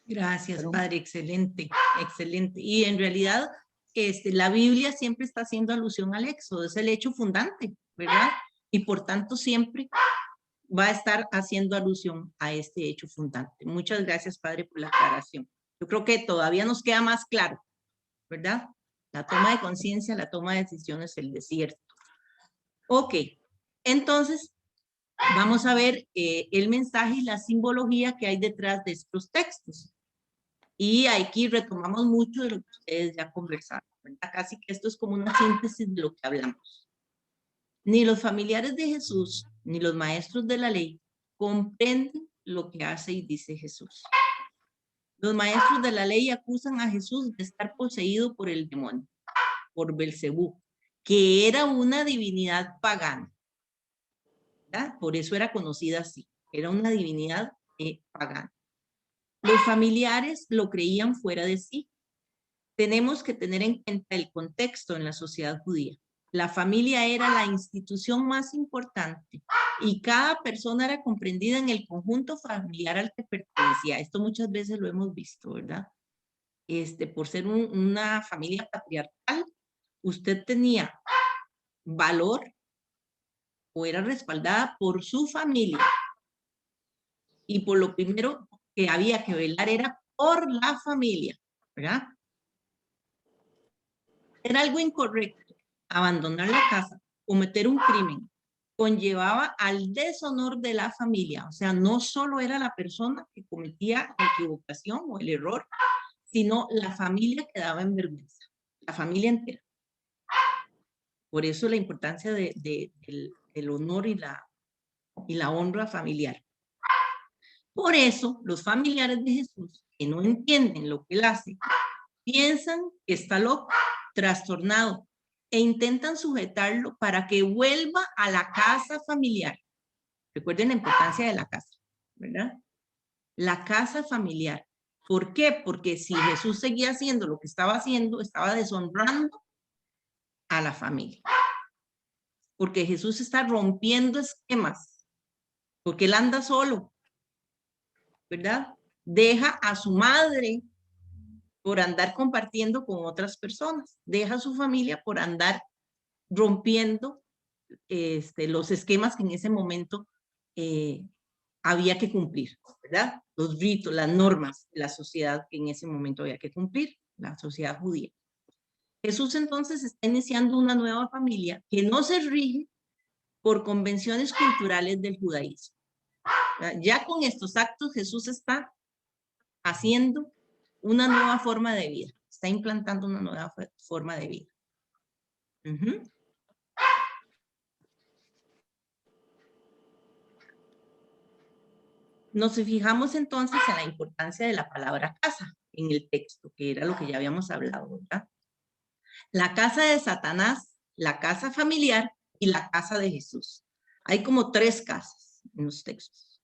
Gracias, padre, excelente, excelente. Y en realidad, la Biblia siempre está haciendo alusión al Éxodo, es el hecho fundante, ¿verdad? Y por tanto siempre va a estar haciendo alusión a este hecho fundante. Muchas gracias, padre, por la aclaración. Yo creo que todavía nos queda más claro, ¿verdad? La toma de conciencia, la toma de decisiones, el desierto. Ok, entonces vamos a ver el mensaje y la simbología que hay detrás de estos textos. Y aquí retomamos mucho de lo que ustedes ya conversaron, ¿verdad? Casi que esto es como una síntesis de lo que hablamos. Ni los familiares de Jesús, ni los maestros de la ley comprenden lo que hace y dice Jesús. Los maestros de la ley acusan a Jesús de estar poseído por el demonio, por Belcebú, que era una divinidad pagana, ¿verdad? Por eso era conocida así, era una divinidad pagana. Los familiares lo creían fuera de sí. Tenemos que tener en cuenta el contexto en la sociedad judía. La familia era la institución más importante y cada persona era comprendida en el conjunto familiar al que pertenecía. Esto muchas veces lo hemos visto, ¿verdad? Por ser una familia patriarcal, usted tenía valor o era respaldada por su familia. Y por lo primero que había que velar era por la familia, ¿verdad? Era algo incorrecto. Abandonar la casa, cometer un crimen, conllevaba al deshonor de la familia. O sea, no solo era la persona que cometía la equivocación o el error, sino la familia quedaba en vergüenza, la familia entera. Por eso la importancia del honor y la honra familiar. Por eso, los familiares de Jesús, que no entienden lo que él hace, piensan que está loco, trastornado, e intentan sujetarlo para que vuelva a la casa familiar. Recuerden la importancia de la casa, ¿verdad? La casa familiar. ¿Por qué? Porque si Jesús seguía haciendo lo que estaba haciendo, estaba deshonrando a la familia. Porque Jesús está rompiendo esquemas, porque él anda solo, ¿verdad? Deja a su madre por andar compartiendo con otras personas, deja a su familia por andar rompiendo los esquemas que en ese momento había que cumplir, ¿verdad? Los ritos, las normas de la sociedad que en ese momento había que cumplir, la sociedad judía. Jesús entonces está iniciando una nueva familia que no se rige por convenciones culturales del judaísmo. Ya con estos actos Jesús está haciendo una nueva forma de vida, está implantando una nueva forma de vida. Nos fijamos entonces en la importancia de la palabra casa en el texto, que era lo que ya habíamos hablado, ¿verdad? La casa de Satanás, la casa familiar y la casa de Jesús. Hay como 3 casas en los textos.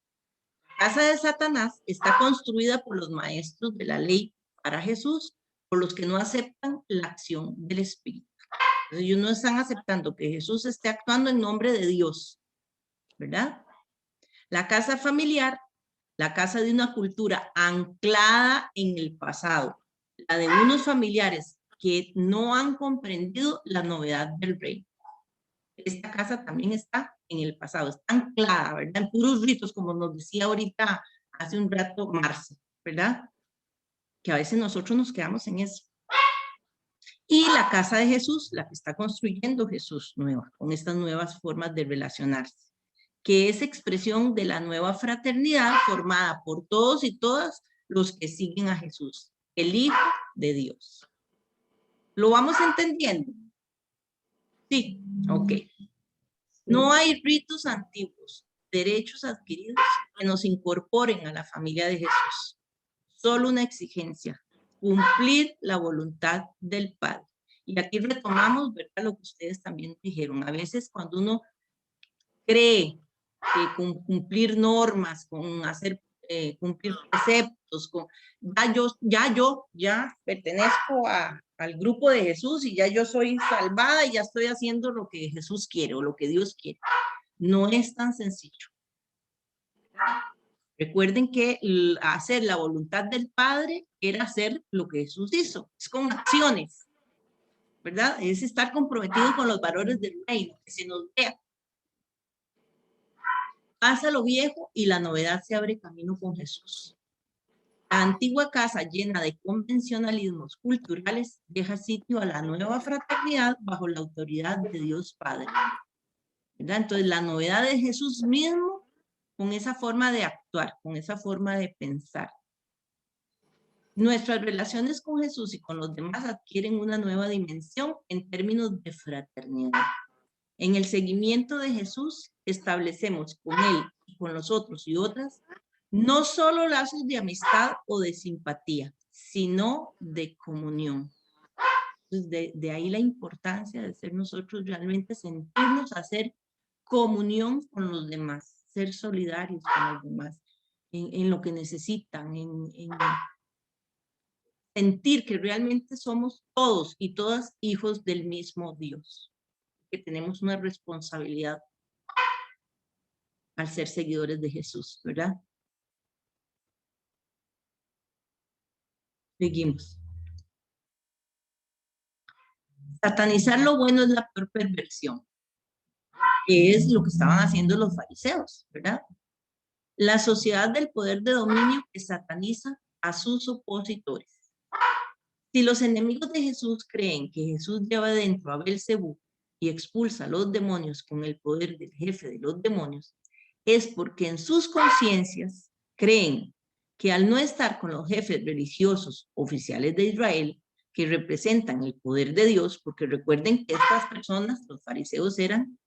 La casa de Satanás está construida por los maestros de la ley para Jesús, por los que no aceptan la acción del Espíritu. Entonces, ellos no están aceptando que Jesús esté actuando en nombre de Dios, ¿verdad? La casa familiar, la casa de una cultura anclada en el pasado, la de unos familiares que no han comprendido la novedad del reino. Esta casa también está en el pasado, está anclada, ¿verdad? En puros ritos, como nos decía ahorita hace un rato Marce, ¿verdad? Que a veces nosotros nos quedamos en eso. Y la casa de Jesús, la que está construyendo Jesús nueva, con estas nuevas formas de relacionarse, que es expresión de la nueva fraternidad formada por todos y todas los que siguen a Jesús, el Hijo de Dios. ¿Lo vamos entendiendo? Sí, ok. No hay ritos antiguos, derechos adquiridos que nos incorporen a la familia de Jesús. Solo una exigencia, cumplir la voluntad del Padre. Y aquí retomamos, ¿verdad?, lo que ustedes también dijeron. A veces cuando uno cree que con cumplir normas, con hacer cumplir preceptos, ya pertenezco al grupo de Jesús y ya yo soy salvada y ya estoy haciendo lo que Jesús quiere o lo que Dios quiere. No es tan sencillo. Recuerden que hacer la voluntad del Padre era hacer lo que Jesús hizo. Es con acciones, ¿verdad? Es estar comprometido con los valores del reino, que se nos vea. Pasa lo viejo y la novedad se abre camino con Jesús. La antigua casa llena de convencionalismos culturales deja sitio a la nueva fraternidad bajo la autoridad de Dios Padre, ¿verdad? Entonces la novedad de Jesús mismo con esa forma de actuar, con esa forma de pensar. Nuestras relaciones con Jesús y con los demás adquieren una nueva dimensión en términos de fraternidad. En el seguimiento de Jesús establecemos con Él y con los otros y otras no solo lazos de amistad o de simpatía, sino de comunión. Entonces, de ahí la importancia de ser nosotros realmente sentirnos, hacer comunión con los demás, ser solidarios con los demás, en lo que necesitan, en sentir que realmente somos todos y todas hijos del mismo Dios, que tenemos una responsabilidad al ser seguidores de Jesús, ¿verdad? Seguimos. Satanizar lo bueno es la peor perversión, que es lo que estaban haciendo los fariseos, ¿verdad? La sociedad del poder de dominio que sataniza a sus opositores. Si los enemigos de Jesús creen que Jesús lleva dentro a Belcebú y expulsa a los demonios con el poder del jefe de los demonios, es porque en sus conciencias creen que al no estar con los jefes religiosos oficiales de Israel, que representan el poder de Dios, porque recuerden que estas personas, los fariseos, eran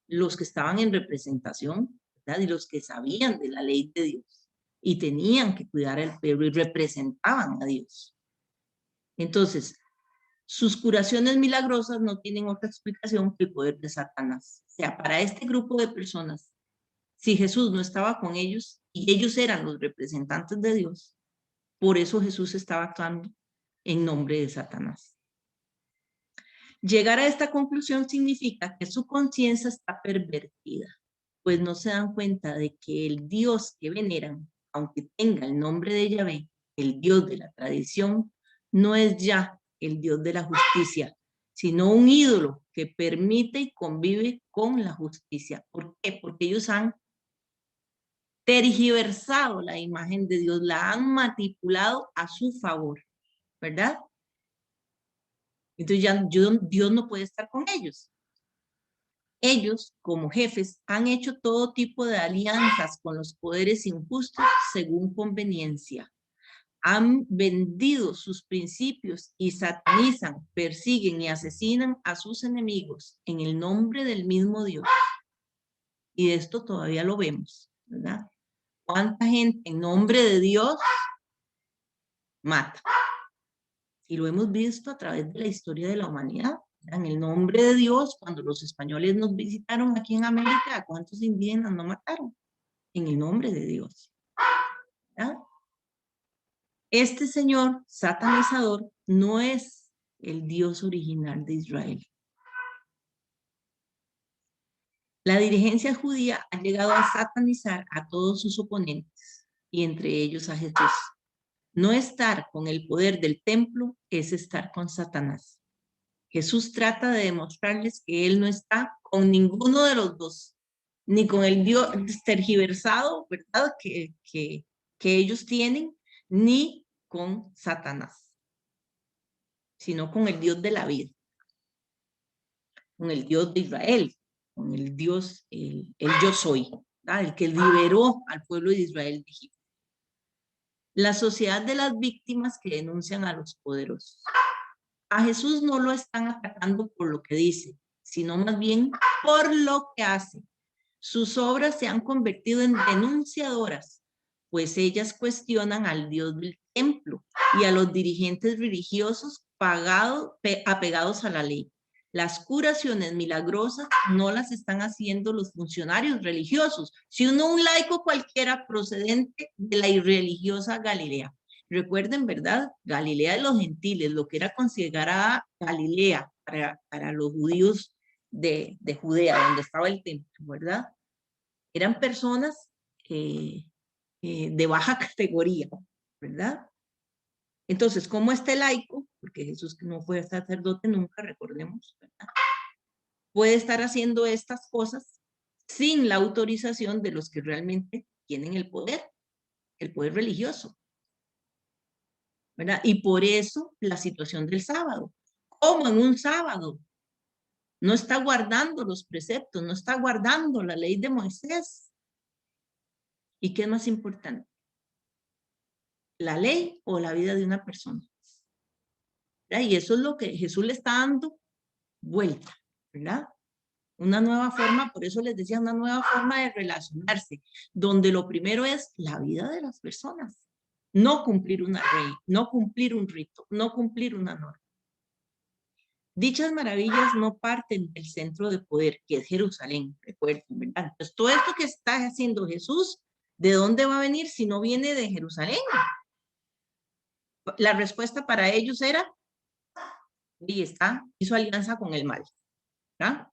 los que estaban en representación, ¿verdad?, y los que sabían de la ley de Dios y tenían que cuidar al pueblo y representaban a Dios. Entonces, sus curaciones milagrosas no tienen otra explicación que el poder de Satanás. O sea, para este grupo de personas, si Jesús no estaba con ellos y ellos eran los representantes de Dios, por eso Jesús estaba actuando en nombre de Satanás. Llegar a esta conclusión significa que su conciencia está pervertida, pues no se dan cuenta de que el Dios que veneran, aunque tenga el nombre de Yahvé, el Dios de la tradición, no es ya el Dios de la justicia, sino un ídolo que permite y convive con la justicia. ¿Por qué? Porque ellos han tergiversado la imagen de Dios, la han manipulado a su favor, ¿verdad? Entonces ya Dios no puede estar con ellos. Ellos, como jefes, han hecho todo tipo de alianzas con los poderes injustos según conveniencia. Han vendido sus principios y satanizan, persiguen y asesinan a sus enemigos en el nombre del mismo Dios. Y esto todavía lo vemos, ¿verdad? ¿Cuánta gente en nombre de Dios mata? Y lo hemos visto a través de la historia de la humanidad. En el nombre de Dios, cuando los españoles nos visitaron aquí en América, ¿a cuántos indígenas no mataron? En el nombre de Dios. ¿Verdad? Este señor satanizador no es el Dios original de Israel. La dirigencia judía ha llegado a satanizar a todos sus oponentes, y entre ellos a Jesús. No estar con el poder del templo es estar con Satanás. Jesús trata de demostrarles que él no está con ninguno de los dos, ni con el Dios tergiversado, ¿verdad?, que ellos tienen, ni con Satanás, sino con el Dios de la vida, con el Dios de Israel, con el Dios, el yo soy, ¿verdad?, el que liberó al pueblo de Israel de Egipto. La sociedad de las víctimas que denuncian a los poderosos. A Jesús no lo están atacando por lo que dice, sino más bien por lo que hace. Sus obras se han convertido en denunciadoras, pues ellas cuestionan al Dios del templo y a los dirigentes religiosos apegados a la ley. Las curaciones milagrosas no las están haciendo los funcionarios religiosos, sino un laico cualquiera procedente de la irreligiosa Galilea. Recuerden, ¿verdad? Galilea de los gentiles, lo que era considerada Galilea para los judíos de Judea, donde estaba el templo, ¿verdad? Eran personas de baja categoría, ¿verdad? Entonces, ¿cómo este laico, porque Jesús no fue sacerdote nunca, recordemos, ¿verdad?, puede estar haciendo estas cosas sin la autorización de los que realmente tienen el poder religioso, ¿verdad? Y por eso la situación del sábado. ¿Cómo en un sábado no está guardando los preceptos, no está guardando la ley de Moisés? ¿Y qué es más importante? ¿La ley o la vida de una persona? ¿Verdad? Y eso es lo que Jesús le está dando vuelta, ¿verdad? Una nueva forma, por eso les decía, una nueva forma de relacionarse, donde lo primero es la vida de las personas. No cumplir una ley, no cumplir un rito, no cumplir una norma. Dichas maravillas no parten del centro de poder, que es Jerusalén, recuerden, ¿verdad? Entonces, todo esto que está haciendo Jesús, ¿de dónde va a venir si no viene de Jerusalén? La respuesta para ellos era, y hizo alianza con el mal, ¿verdad?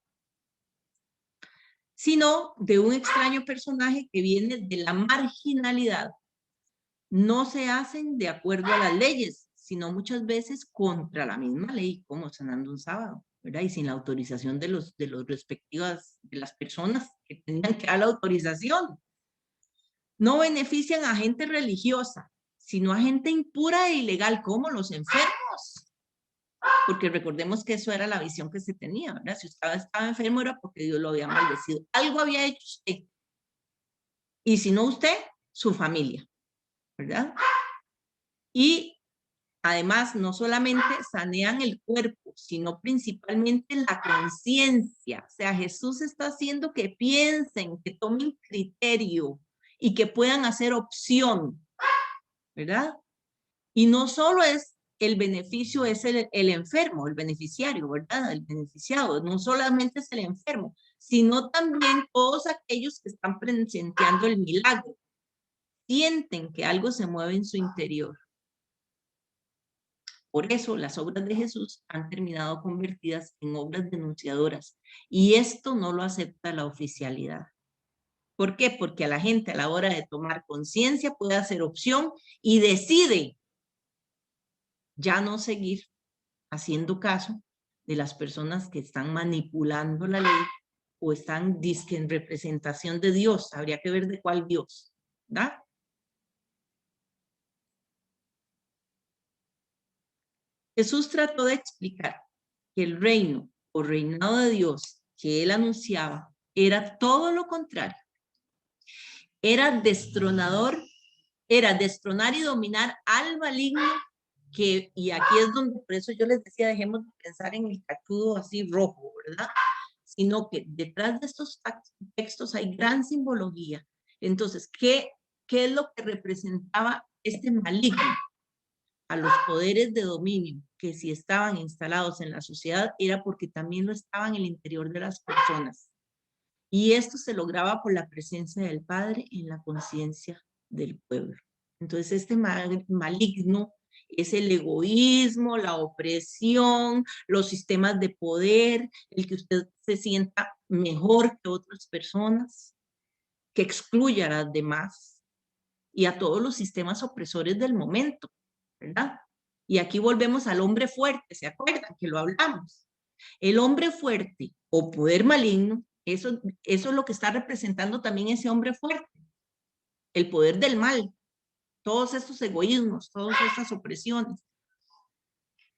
Sino de un extraño personaje que viene de la marginalidad. No se hacen de acuerdo a las leyes, sino muchas veces contra la misma ley, como sanando un sábado, ¿verdad? Y sin la autorización de los respectivas, de las personas que tenían que dar la autorización. No benefician a gente religiosa, sino a gente impura e ilegal, como los enfermos. Porque recordemos que eso era la visión que se tenía, ¿verdad? Si usted estaba enfermo era porque Dios lo había maldecido. Algo había hecho usted. Y si no usted, su familia, ¿verdad? Y además no solamente sanean el cuerpo, sino principalmente la conciencia. O sea, Jesús está haciendo que piensen, que tomen criterio y que puedan hacer opción, ¿verdad? Y no solo es el beneficio, es el enfermo, el beneficiario, ¿verdad? El beneficiado, no solamente es el enfermo, sino también todos aquellos que están presenciando el milagro. Sienten que algo se mueve en su interior. Por eso las obras de Jesús han terminado convertidas en obras denunciadoras. Y esto no lo acepta la oficialidad. ¿Por qué? Porque a la gente a la hora de tomar conciencia puede hacer opción y decide ya no seguir haciendo caso de las personas que están manipulando la ley o están dizque en representación de Dios. Habría que ver de cuál Dios, ¿verdad? Jesús trató de explicar que el reino o reinado de Dios que él anunciaba era todo lo contrario. Era destronar y dominar al maligno, y aquí es donde, por eso yo les decía, dejemos de pensar en el cachudo así rojo, ¿verdad? Sino que detrás de estos textos hay gran simbología. Entonces, ¿qué es lo que representaba este maligno? a los poderes de dominio que si estaban instalados en la sociedad era porque también lo estaban en el interior de las personas. Y esto se lograba por la presencia del Padre en la conciencia del pueblo. Entonces este maligno es el egoísmo, la opresión, los sistemas de poder, el que usted se sienta mejor que otras personas, que excluya a las demás y a todos los sistemas opresores del momento, ¿verdad? Y aquí volvemos al hombre fuerte, ¿se acuerdan que lo hablamos? El hombre fuerte o poder maligno, eso es lo que está representando también ese hombre fuerte, el poder del mal, todos estos egoísmos, todas estas opresiones,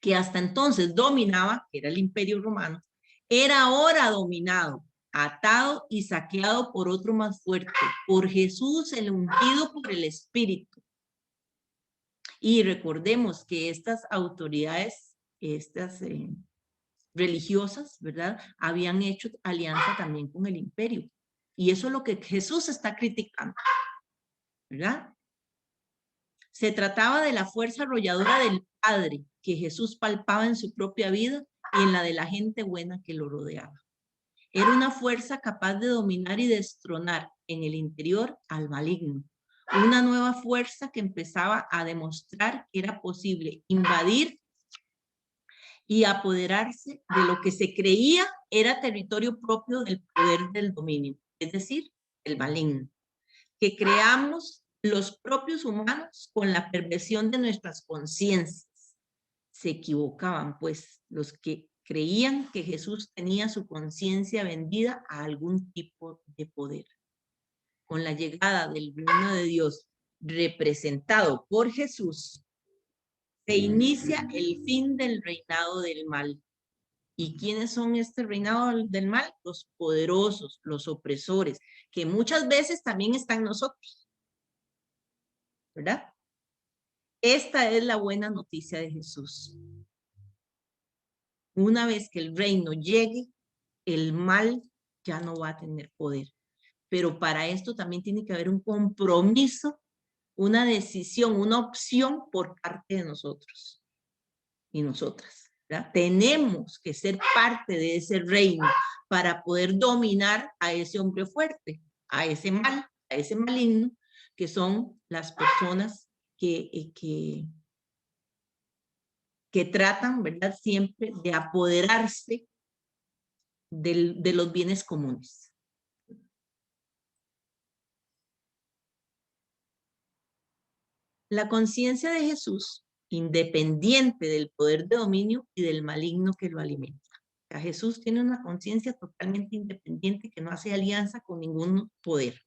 que hasta entonces dominaba, que era el Imperio Romano, era ahora dominado, atado y saqueado por otro más fuerte, por Jesús, el ungido por el Espíritu. Y recordemos que estas autoridades, estas religiosas, ¿verdad? Habían hecho alianza también con el imperio. Y eso es lo que Jesús está criticando, ¿verdad? Se trataba de la fuerza arrolladora del Padre que Jesús palpaba en su propia vida y en la de la gente buena que lo rodeaba. Era una fuerza capaz de dominar y destronar en el interior al maligno. Una nueva fuerza que empezaba a demostrar que era posible invadir y apoderarse de lo que se creía era territorio propio del poder del dominio, es decir, el maligno, que creamos los propios humanos con la perversión de nuestras conciencias. Se equivocaban, pues, los que creían que Jesús tenía su conciencia vendida a algún tipo de poder. Con la llegada del reino de Dios representado por Jesús, se inicia el fin del reinado del mal. ¿Y quiénes son este reinado del mal? Los poderosos, los opresores, que muchas veces también están nosotros, ¿verdad? Esta es la buena noticia de Jesús. Una vez que el reino llegue, el mal ya no va a tener poder. Pero para esto también tiene que haber un compromiso, una decisión, una opción por parte de nosotros y nosotras, ¿verdad? Tenemos que ser parte de ese reino para poder dominar a ese hombre fuerte, a ese mal, a ese maligno, que son las personas que tratan, ¿verdad? Siempre de apoderarse de los bienes comunes. La conciencia de Jesús, independiente del poder de dominio y del maligno que lo alimenta. O sea, Jesús tiene una conciencia totalmente independiente que no hace alianza con ningún poder.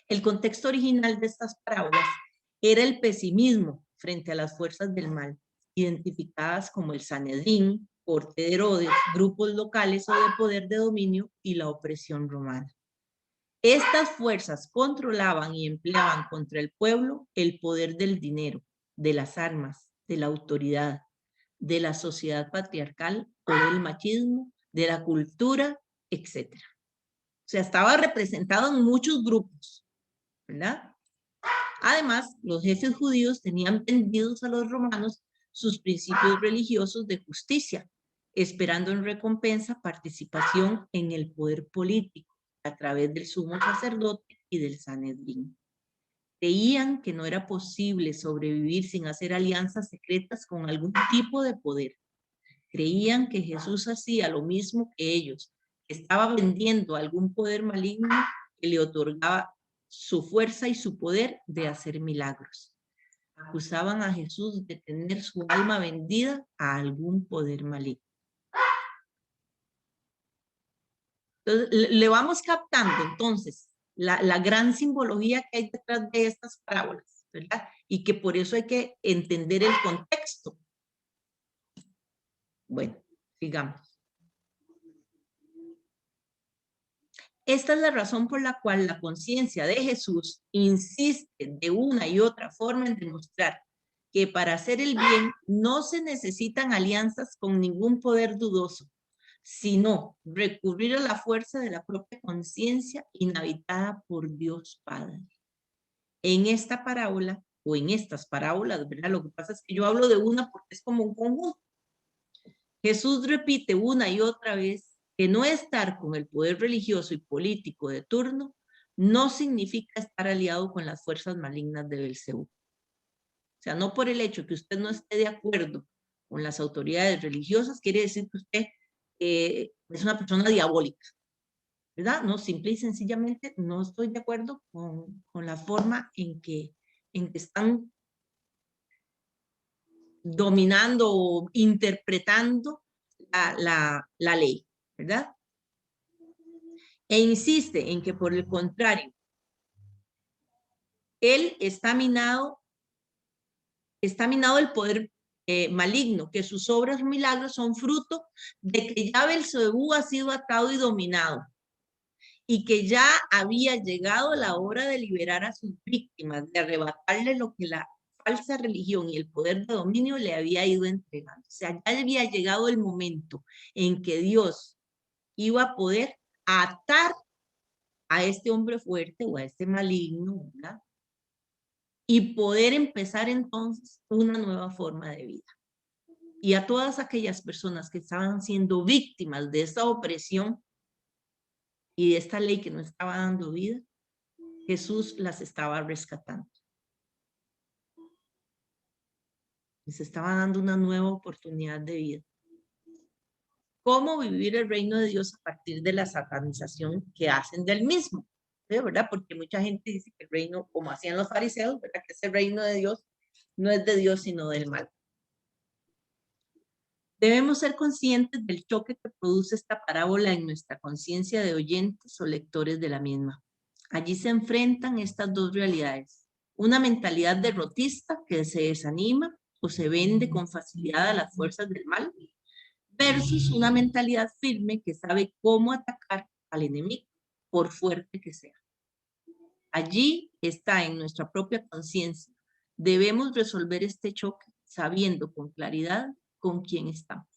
El contexto original de estas parábolas era el pesimismo frente a las fuerzas del mal, identificadas como el Sanedrín, corte de Herodes, grupos locales o de poder de dominio y la opresión romana. Estas fuerzas controlaban y empleaban contra el pueblo el poder del dinero, de las armas, de la autoridad, de la sociedad patriarcal o del machismo, de la cultura, etc. O sea, estaba representado en muchos grupos, ¿verdad? Además, los jefes judíos tenían vendidos a los romanos sus principios religiosos de justicia, esperando en recompensa participación en el poder político a través del sumo sacerdote y del Sanedrín. Creían que no era posible sobrevivir sin hacer alianzas secretas con algún tipo de poder. Creían que Jesús hacía lo mismo que ellos, que estaba vendiendo algún poder maligno que le otorgaba su fuerza y su poder de hacer milagros. Acusaban a Jesús de tener su alma vendida a algún poder maligno. Entonces, le vamos captando entonces la gran simbología que hay detrás de estas parábolas, ¿verdad? Y que por eso hay que entender el contexto. Bueno, sigamos. Esta es la razón por la cual la conciencia de Jesús insiste de una y otra forma en demostrar que para hacer el bien no se necesitan alianzas con ningún poder dudoso, sino recurrir a la fuerza de la propia conciencia inhabitada por Dios Padre. En esta parábola, o en estas parábolas, ¿verdad? Lo que pasa es que yo hablo de una porque es como un conjunto. Jesús repite una y otra vez que no estar con el poder religioso y político de turno no significa estar aliado con las fuerzas malignas de Belcebú. O sea, no por el hecho que usted no esté de acuerdo con las autoridades religiosas, quiere decir que usted es una persona diabólica, ¿verdad? No, simple y sencillamente no estoy de acuerdo con la forma en que están dominando o interpretando la ley, ¿verdad? E insiste en que por el contrario, él está minado el poder maligno, que sus obras milagros son fruto de que ya Belcebú ha sido atado y dominado, y que ya había llegado la hora de liberar a sus víctimas, de arrebatarle lo que la falsa religión y el poder de dominio le había ido entregando. O sea, ya había llegado el momento en que Dios iba a poder atar a este hombre fuerte o a este maligno, ¿verdad? Y poder empezar entonces una nueva forma de vida. Y a todas aquellas personas que estaban siendo víctimas de esta opresión y de esta ley que no estaba dando vida, Jesús las estaba rescatando. Les estaba dando una nueva oportunidad de vida. ¿Cómo vivir el reino de Dios a partir de la satanización que hacen del mismo? ¿Sí? ¿Verdad? Porque mucha gente dice que el reino, como hacían los fariseos, ¿verdad? Que ese reino de Dios no es de Dios, sino del mal. Debemos ser conscientes del choque que produce esta parábola en nuestra conciencia de oyentes o lectores de la misma. Allí se enfrentan estas dos realidades. Una mentalidad derrotista que se desanima o se vende con facilidad a las fuerzas del mal, versus una mentalidad firme que sabe cómo atacar al enemigo, por fuerte que sea. Allí está en nuestra propia conciencia. Debemos resolver este choque sabiendo con claridad con quién estamos.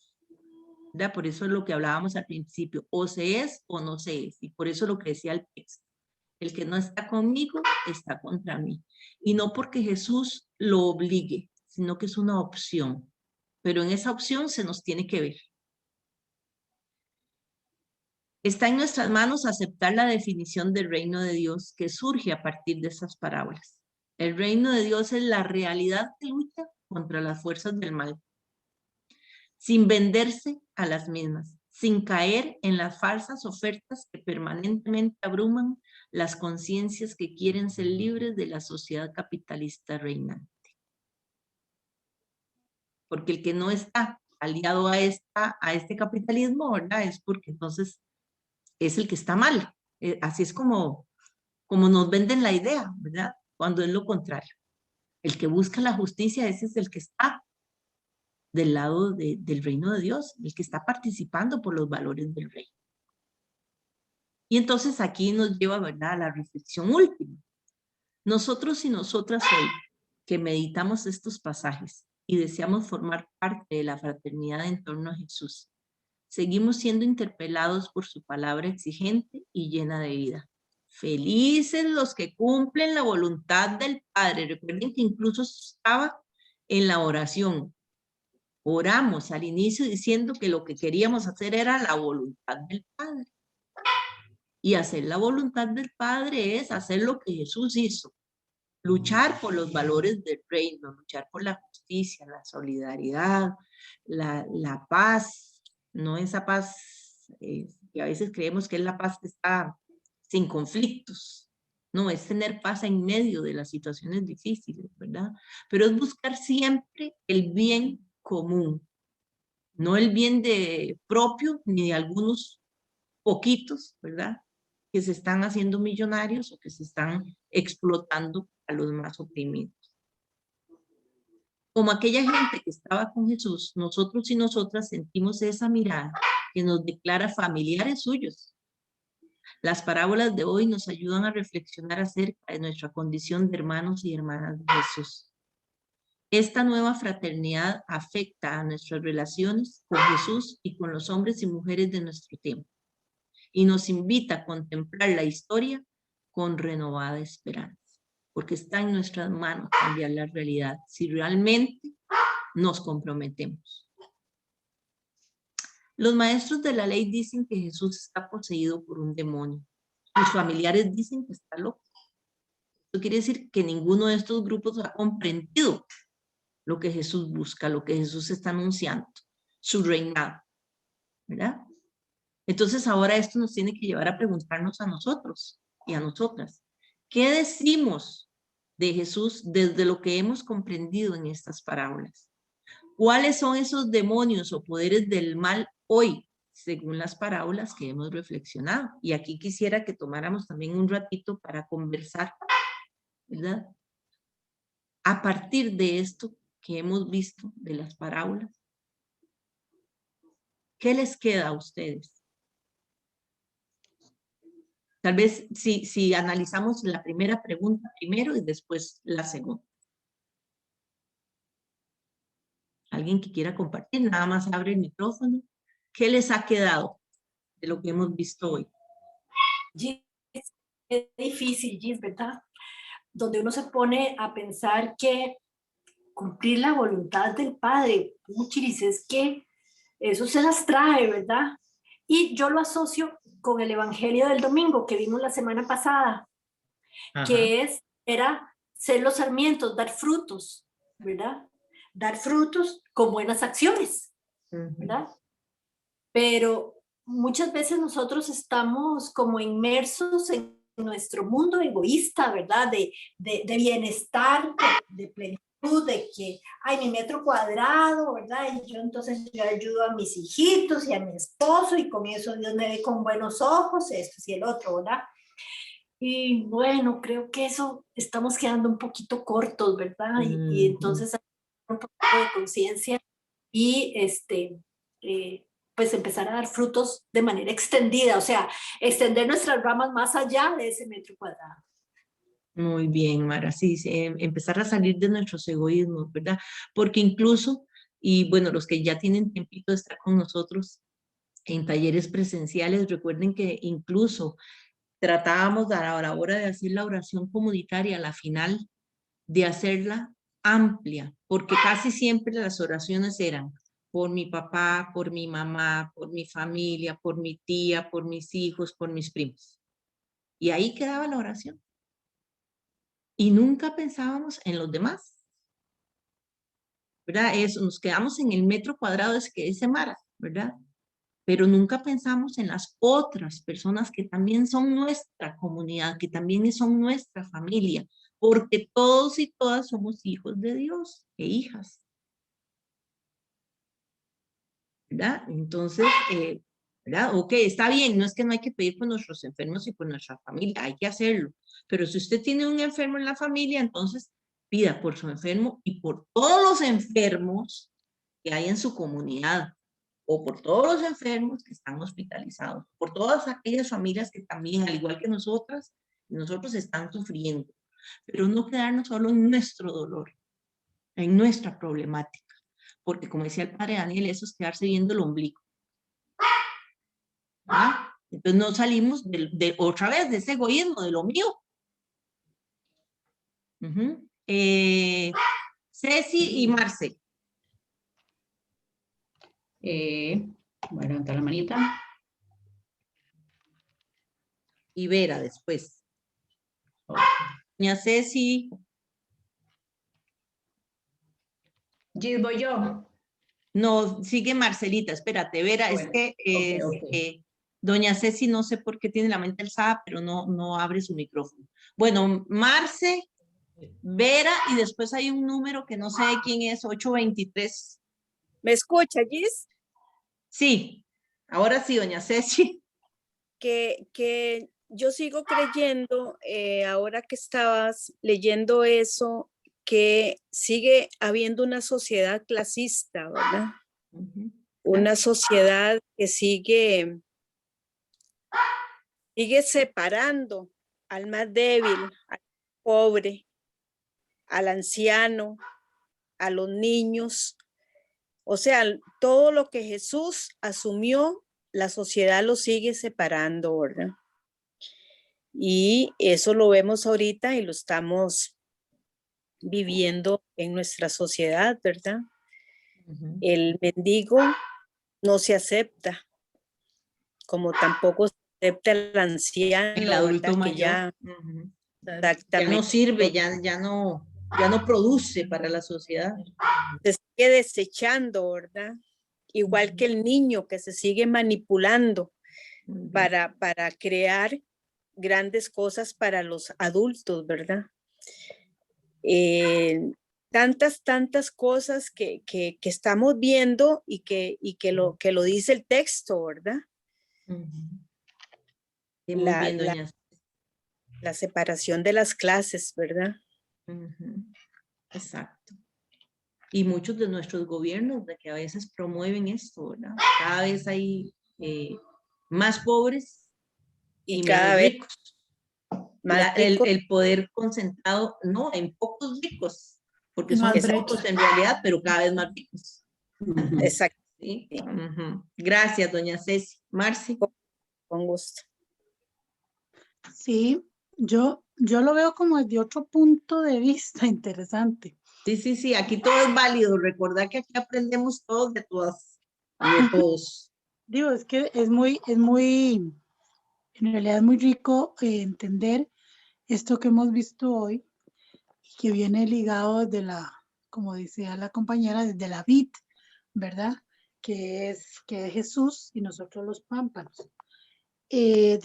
¿Verdad? Por eso es lo que hablábamos al principio, o se es o no se es, y por eso lo que decía el texto. El que no está conmigo está contra mí. Y no porque Jesús lo obligue, sino que es una opción. Pero en esa opción se nos tiene que ver. Está en nuestras manos aceptar la definición del reino de Dios que surge a partir de esas parábolas. El reino de Dios es la realidad que lucha contra las fuerzas del mal, sin venderse a las mismas, sin caer en las falsas ofertas que permanentemente abruman las conciencias que quieren ser libres de la sociedad capitalista reinante. Porque el que no está aliado a este capitalismo, ¿verdad? Es porque entonces es el que está mal. Así es como nos venden la idea, ¿verdad? Cuando es lo contrario. El que busca la justicia, ese es el que está del lado del reino de Dios, el que está participando por los valores del reino. Y entonces aquí nos lleva, ¿verdad?, a la reflexión última. Nosotros y nosotras hoy, que meditamos estos pasajes y deseamos formar parte de la fraternidad en torno a Jesús, seguimos siendo interpelados por su palabra exigente y llena de vida. Felices los que cumplen la voluntad del Padre. Recuerden que incluso estaba en la oración. Oramos al inicio diciendo que lo que queríamos hacer era la voluntad del Padre. Y hacer la voluntad del Padre es hacer lo que Jesús hizo. Luchar por los valores del reino, luchar por la justicia, la solidaridad, la paz. No esa paz que a veces creemos que es la paz que está sin conflictos. No, es tener paz en medio de las situaciones difíciles, ¿verdad? Pero es buscar siempre el bien común, no el bien propio ni de algunos poquitos, ¿verdad? Que se están haciendo millonarios o que se están explotando a los más oprimidos. Como aquella gente que estaba con Jesús, nosotros y nosotras sentimos esa mirada que nos declara familiares suyos. Las parábolas de hoy nos ayudan a reflexionar acerca de nuestra condición de hermanos y hermanas de Jesús. Esta nueva fraternidad afecta a nuestras relaciones con Jesús y con los hombres y mujeres de nuestro tiempo y nos invita a contemplar la historia con renovada esperanza. porque está en nuestras manos cambiar la realidad, si realmente nos comprometemos. Los maestros de la ley dicen que Jesús está poseído por un demonio. Sus familiares dicen que está loco. Esto quiere decir que ninguno de estos grupos ha comprendido lo que Jesús busca, lo que Jesús está anunciando, su reinado, ¿verdad? Entonces ahora esto nos tiene que llevar a preguntarnos a nosotros y a nosotras, ¿qué decimos de Jesús desde lo que hemos comprendido en estas parábolas? ¿Cuáles son esos demonios o poderes del mal hoy, según las parábolas que hemos reflexionado? Y aquí quisiera que tomáramos también un ratito para conversar, ¿verdad? A partir de esto que hemos visto de las parábolas, ¿qué les queda a ustedes? Tal vez si analizamos la primera pregunta primero y después la segunda. ¿Alguien que quiera compartir? Nada más abre el micrófono. ¿Qué les ha quedado de lo que hemos visto hoy? Es difícil, Gis, ¿verdad? Donde uno se pone a pensar que cumplir la voluntad del Padre, muchiris, es que eso se las trae, ¿verdad? Y yo lo asocio con el Evangelio del domingo que vimos la semana pasada, que era ser los sarmientos, dar frutos, ¿verdad? Dar frutos con buenas acciones, ¿verdad? Pero muchas veces nosotros estamos como inmersos en nuestro mundo egoísta, ¿verdad? De bienestar, de plenitud, de que, ay, mi metro cuadrado, ¿verdad? Y yo entonces yo ayudo a mis hijitos y a mi esposo y con eso Dios me ve con buenos ojos, esto y el otro, ¿verdad? Y bueno, creo que eso estamos quedando un poquito cortos, ¿verdad? Y entonces un poco de conciencia y pues empezar a dar frutos de manera extendida, o sea, extender nuestras ramas más allá de ese metro cuadrado. Muy bien, Mara, sí, empezar a salir de nuestros egoísmos, ¿verdad? Porque incluso, y bueno, los que ya tienen tiempito de estar con nosotros en talleres presenciales, recuerden que incluso tratábamos a la hora de hacer la oración comunitaria, a la final, de hacerla amplia, porque casi siempre las oraciones eran por mi papá, por mi mamá, por mi familia, por mi tía, por mis hijos, por mis primos. Y ahí quedaba la oración. Y nunca pensábamos en los demás. ¿Verdad? Eso, nos quedamos en el metro cuadrado que dice Mara, ¿verdad? Pero nunca pensamos en las otras personas que también son nuestra comunidad, que también son nuestra familia, porque todos y todas somos hijos de Dios e hijas. ¿Verdad? Entonces, ¿verdad? Ok, está bien, no es que no hay que pedir por nuestros enfermos y por nuestra familia, hay que hacerlo. Pero si usted tiene un enfermo en la familia, entonces pida por su enfermo y por todos los enfermos que hay en su comunidad, o por todos los enfermos que están hospitalizados, por todas aquellas familias que también, al igual que nosotros están sufriendo. Pero no quedarnos solo en nuestro dolor, en nuestra problemática. Porque como decía el padre Daniel, eso es quedarse viendo el ombligo. ¿Ah? Entonces no salimos otra vez de ese egoísmo, de lo mío. Ceci y Marce. Voy a levantar la manita. Y Vera después. Doña Ceci. Gis, voy yo. No, sigue Marcelita, espérate, Vera, bueno, es que okay. Doña Ceci no sé por qué tiene la mente alzada, pero no abre su micrófono. Bueno, Marce, Vera, y después hay un número que no sé de quién es, 823. ¿Me escucha, Gis? Sí, ahora sí, doña Ceci. Que yo sigo creyendo, ahora que estabas leyendo eso, que sigue habiendo una sociedad clasista, ¿verdad? Una sociedad que sigue separando al más débil, al pobre, al anciano, a los niños. O sea, todo lo que Jesús asumió, la sociedad lo sigue separando, ¿verdad? Y eso lo vemos ahorita y lo estamos viviendo en nuestra sociedad, ¿verdad? El mendigo no se acepta, como tampoco se acepta el anciano, El adulto ¿verdad? mayor. Que ya, Ya no sirve, ya no produce para la sociedad. se sigue desechando, ¿verdad? Igual que el niño que se sigue manipulando para crear grandes cosas para los adultos, ¿verdad? Tantas cosas que estamos viendo y que lo dice el texto, ¿verdad? Sí, muy bien, doña. La separación de las clases, ¿verdad? Exacto. Y muchos de nuestros gobiernos de que a veces promueven esto, ¿verdad? Cada vez hay más pobres y cada menos vez ricos. más ricos. El poder concentrado, no, en pocos ricos, porque son Más pocos en realidad, pero cada vez más ricos. Exacto. ¿Sí? Gracias, doña Ceci. Marci. Con gusto. Sí, yo lo veo como desde otro punto de vista interesante. Sí, aquí todo es válido. Recordad que aquí aprendemos todos de todas y de todos. Digo, es que en realidad es muy rico entender esto que hemos visto hoy, que viene ligado desde como decía la compañera, desde la vid, ¿verdad? Que es Jesús y nosotros los pámpanos,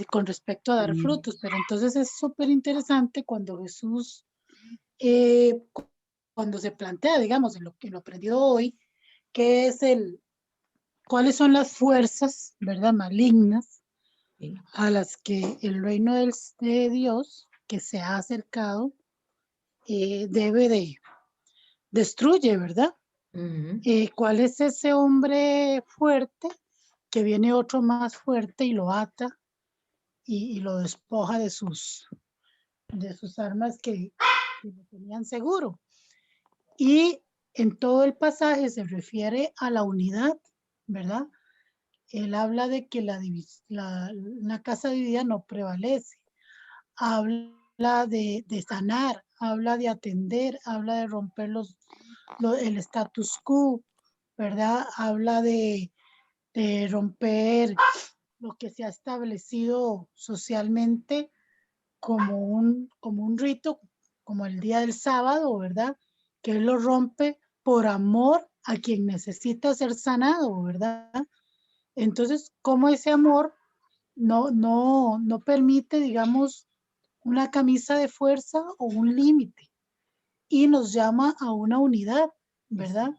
con respecto a dar frutos. Pero entonces es súper interesante cuando Jesús, cuando se plantea, digamos, en lo aprendido hoy, cuáles son las fuerzas, ¿verdad? Malignas a las que el reino de Dios que se ha acercado destruye, ¿verdad? ¿Cuál es ese hombre fuerte que viene otro más fuerte y lo ata y lo despoja de sus armas que lo tenían seguro? Y en todo el pasaje se refiere a la unidad, ¿verdad? Él habla de que una casa dividida no prevalece. Habla de sanar, habla de atender, habla de romper el status quo, ¿verdad? Habla de romper lo que se ha establecido socialmente como un rito, como el día del sábado, ¿verdad? Que él lo rompe por amor a quien necesita ser sanado, ¿verdad? Entonces, ¿cómo ese amor no permite, digamos, una camisa de fuerza o un límite? Y nos llama a una unidad, ¿verdad?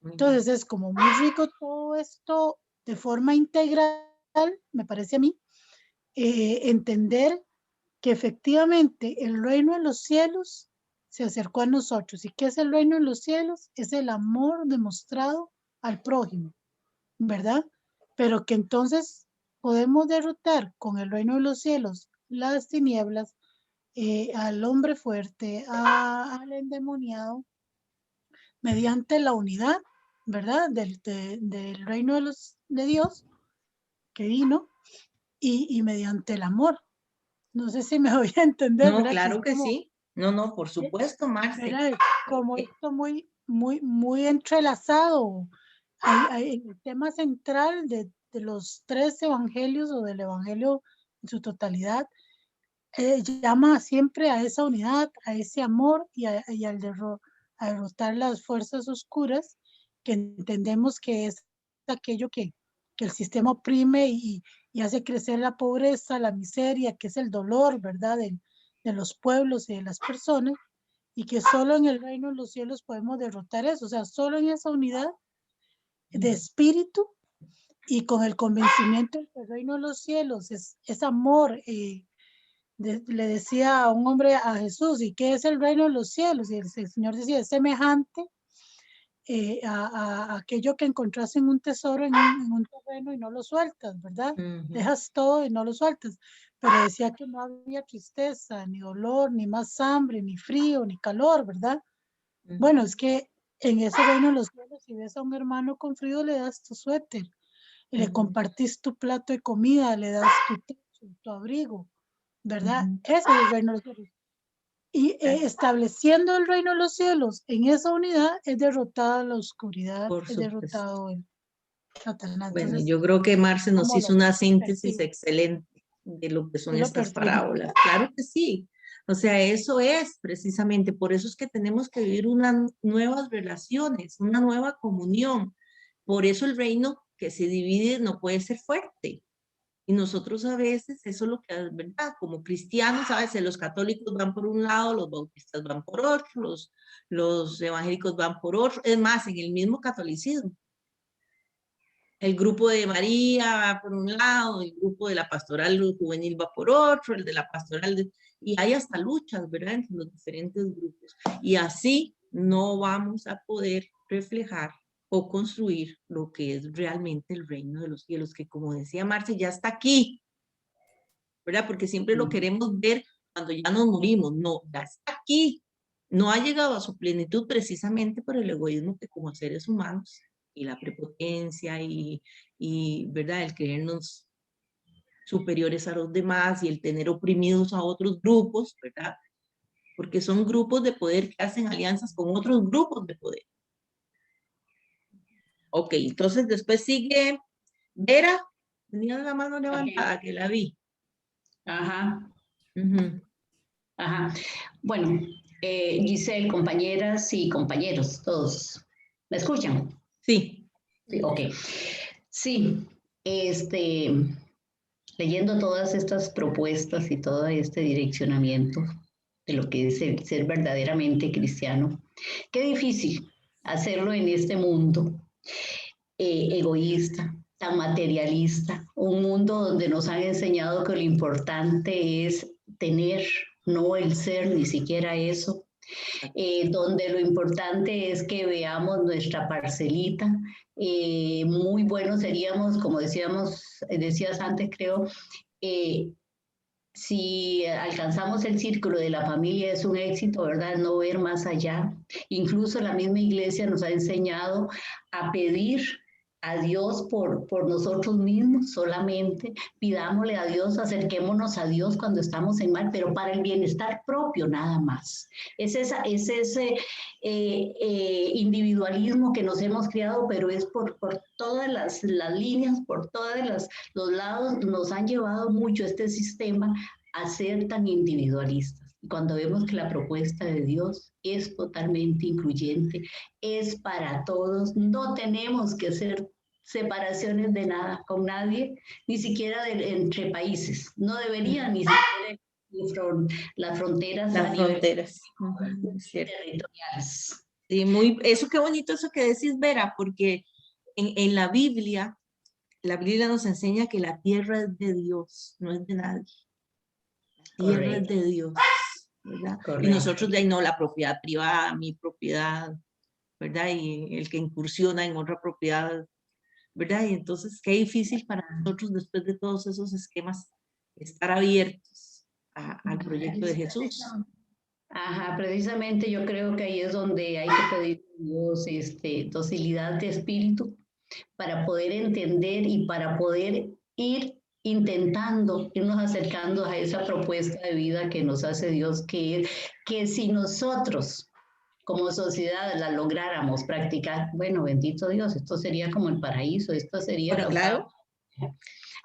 Entonces es como muy rico todo esto de forma integral, me parece a mí, entender que efectivamente el reino de los cielos se acercó a nosotros. ¿Y qué es el reino de los cielos? Es el amor demostrado al prójimo, ¿verdad? Pero que entonces podemos derrotar con el reino de los cielos las tinieblas, al hombre fuerte, al endemoniado, mediante la unidad, ¿verdad? Del reino de Dios que vino y mediante el amor. No sé si me voy a entender, No, ¿verdad? claro que sí. No, por supuesto, Marce. ¿Verdad? Como esto muy entrelazado. El tema central de los tres evangelios o del evangelio en su totalidad llama siempre a esa unidad, a ese amor y a derrotar las fuerzas oscuras que entendemos que es aquello que el sistema oprime y hace crecer la pobreza, la miseria, que es el dolor, ¿verdad? De los pueblos y de las personas, y que solo en el reino de los cielos podemos derrotar eso, o sea, solo en esa unidad de espíritu y con el convencimiento de que el reino de los cielos es amor. Le decía a un hombre a Jesús, ¿y qué es el reino de los cielos? Y el Señor decía, es semejante a aquello que encontraste en un tesoro en un terreno y no lo sueltas, ¿verdad? Dejas todo y no lo sueltas. Pero decía que no había tristeza, ni dolor, ni más hambre, ni frío, ni calor, ¿verdad? Bueno, es que en ese reino de los cielos, si ves a un hermano con frío, le das tu suéter, y le compartís tu plato de comida, le das tu techo, tu abrigo, ¿verdad? Ese es el reino de los cielos. Y estableciendo el reino de los cielos en esa unidad es derrotada la oscuridad, Por es supuesto. derrotado el Satanás. Bueno, Entonces, yo creo que Marce nos ¿cómo hizo lo una síntesis percibe? excelente de lo que son Yo lo estas percibo. parábolas. Claro que sí. O sea, eso es precisamente, por eso es que tenemos que vivir unas nuevas relaciones, una nueva comunión. Por eso el reino que se divide no puede ser fuerte. Y nosotros a veces, eso es lo que es verdad, como cristianos, a veces los católicos van por un lado, los bautistas van por otro, los evangélicos van por otro. Es más, en el mismo catolicismo. El grupo de María va por un lado, el grupo de la pastoral juvenil va por otro, el de la pastoral, y hay hasta luchas, ¿verdad?, entre los diferentes grupos. Y así no vamos a poder reflejar o construir lo que es realmente el reino de los cielos, que como decía Marce, ya está aquí, ¿verdad? Porque siempre lo queremos ver cuando ya nos morimos. No, ya está aquí. No ha llegado a su plenitud precisamente por el egoísmo que como seres humanos y la prepotencia y ¿verdad?, el creernos superiores a los demás y el tener oprimidos a otros grupos, ¿verdad? Porque son grupos de poder que hacen alianzas con otros grupos de poder. Ok, entonces después sigue Vera, tenía la mano levantada, que la vi. Ajá. Ajá. Bueno, Giselle, compañeras y compañeros, todos, ¿me escuchan? Sí. Sí, ok. Sí, leyendo todas estas propuestas y todo este direccionamiento de lo que es el ser verdaderamente cristiano, qué difícil hacerlo en este mundo egoísta, tan materialista, un mundo donde nos han enseñado que lo importante es tener, no el ser, ni siquiera eso, donde lo importante es que veamos nuestra parcelita. Muy buenos seríamos, como decías antes, creo, si alcanzamos el círculo de la familia es un éxito, ¿verdad? No ver más allá. Incluso la misma iglesia nos ha enseñado a pedir a Dios por nosotros mismos solamente. Pidámosle a Dios, acerquémonos a Dios cuando estamos en mal, pero para el bienestar propio nada más. Es ese individualismo que nos hemos creado, pero es por todas las líneas, por todos los lados, nos han llevado mucho este sistema a ser tan individualistas. Y cuando vemos que la propuesta de Dios es totalmente incluyente, es para todos, no tenemos que hacer separaciones de nada con nadie, ni siquiera entre países, no deberían ni siquiera las fronteras a nivel territoriales. Sí, eso qué bonito eso que decís, Vera, porque en la Biblia nos enseña que la tierra es de Dios, no es de nadie. Tierra es de Dios, ¿verdad? Y nosotros de ahí no, la propiedad privada, mi propiedad, ¿verdad? Y el que incursiona en otra propiedad, ¿verdad? Y entonces qué difícil para nosotros después de todos esos esquemas estar abiertos al proyecto de Jesús. Ajá, precisamente yo creo que ahí es donde hay que pedir a Dios docilidad de espíritu para poder entender y para poder ir intentando, irnos acercando a esa propuesta de vida que nos hace Dios, que si nosotros como sociedad la lográramos practicar, bueno, bendito Dios, esto sería como el paraíso, esto sería... Bueno, claro,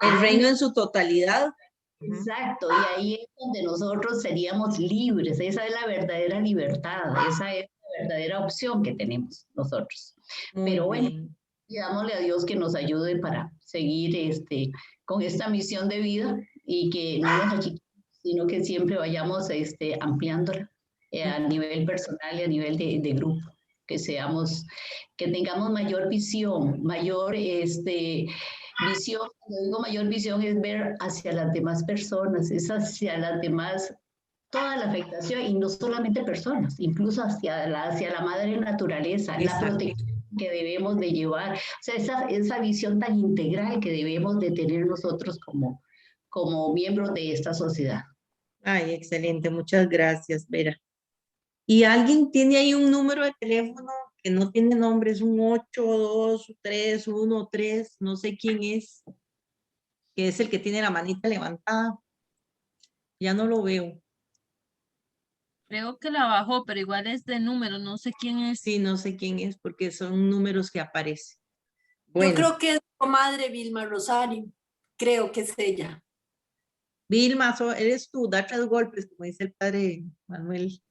el reino en su totalidad. Exacto, y ahí es donde nosotros seríamos libres, esa es la verdadera libertad, esa es la verdadera opción que tenemos nosotros. Pero bueno, pidámosle a Dios que nos ayude para seguir con esta misión de vida y que no nos achiquemos, sino que siempre vayamos ampliándola a nivel personal y a nivel de grupo, que tengamos mayor visión, mayor visión. Cuando digo mayor visión es ver hacia las demás personas, es hacia las demás, toda la afectación, y no solamente personas, incluso hacia la madre naturaleza, la protección que debemos de llevar, o sea, esa visión tan integral que debemos de tener nosotros como miembros de esta sociedad. Ay, excelente, muchas gracias, Vera. ¿Y alguien tiene ahí un número de teléfono que no tiene nombre? Es un 823113, no sé quién es, que es el que tiene la manita levantada. Ya no lo veo. Creo que la bajó, pero igual es de número, no sé quién es. Sí, no sé quién es porque son números que aparecen. Yo Bueno, creo que es comadre Vilma Rosario. Creo que es ella. Vilma, eres tú, da 3 golpes, como dice el padre Manuel.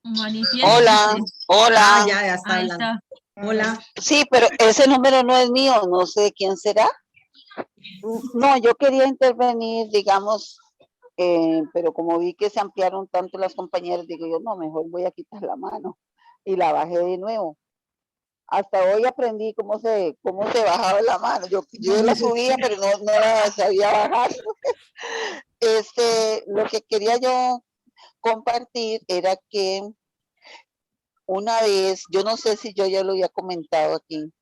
Manifiéstese. Hola. Ah, ya está Ahí hablando. está. Hola. Sí, pero ese número no es mío, no sé quién será. No, yo quería intervenir, digamos, pero como vi que se ampliaron tanto las compañeras, digo yo, no, mejor voy a quitar la mano. Y la bajé de nuevo. Hasta hoy aprendí cómo se bajaba la mano. Yo la subía, pero no la sabía bajar. Lo que quería yo compartir era que una vez, yo no sé si yo ya lo había comentado aquí,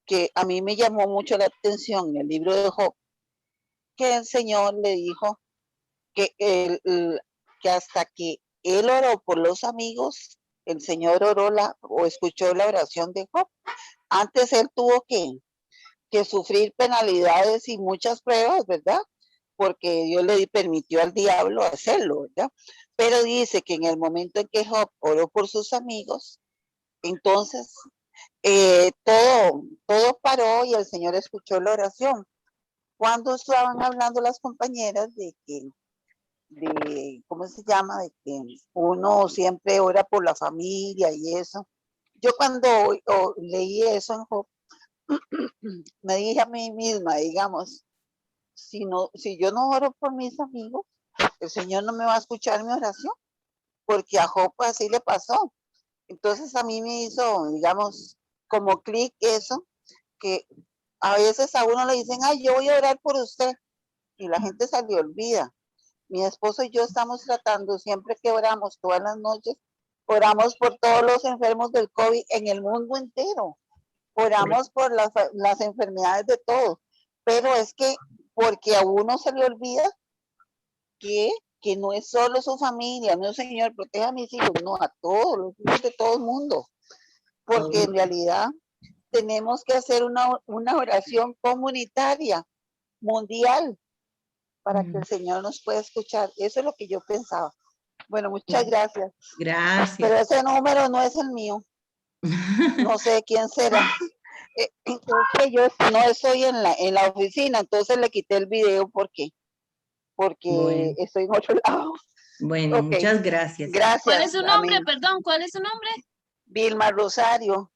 que a mí me llamó mucho la atención en el libro de Job, que el Señor le dijo que hasta que él oró por los amigos, el Señor escuchó la oración de Job. Antes él tuvo que sufrir penalidades y muchas pruebas, ¿verdad? Porque Dios le permitió al diablo hacerlo, ¿verdad? Pero dice que en el momento en que Job oró por sus amigos, entonces todo paró y el Señor escuchó la oración. Cuando estaban hablando las compañeras de ¿cómo se llama? De que uno siempre ora por la familia y eso. Yo cuando leí eso en Job, me dije a mí misma, digamos, si yo no oro por mis amigos, el Señor no me va a escuchar mi oración, porque a Job así le pasó. Entonces a mí me hizo, digamos, como clic eso, que a veces a uno le dicen, ay, yo voy a orar por usted, y la gente se le olvida. Mi esposo y yo estamos tratando, siempre que oramos todas las noches, oramos por todos los enfermos del COVID en el mundo entero. Oramos por las enfermedades de todos. Pero es que, porque a uno se le olvida que no es solo su familia, no, Señor, proteja a mis hijos, no, a todos los hijos de todo el mundo. Porque en realidad tenemos que hacer una oración comunitaria, mundial, para que el Señor nos pueda escuchar. Eso es lo que yo pensaba. Bueno, muchas gracias. Gracias. Pero ese número no es el mío. No sé quién será. Entonces yo no estoy en la oficina, entonces le quité el video porque Bueno. estoy en otro lado. Bueno, Ok. muchas gracias. Gracias. ¿Cuál es su nombre? Amén. Perdón, ¿cuál es su nombre? Vilma Rosario.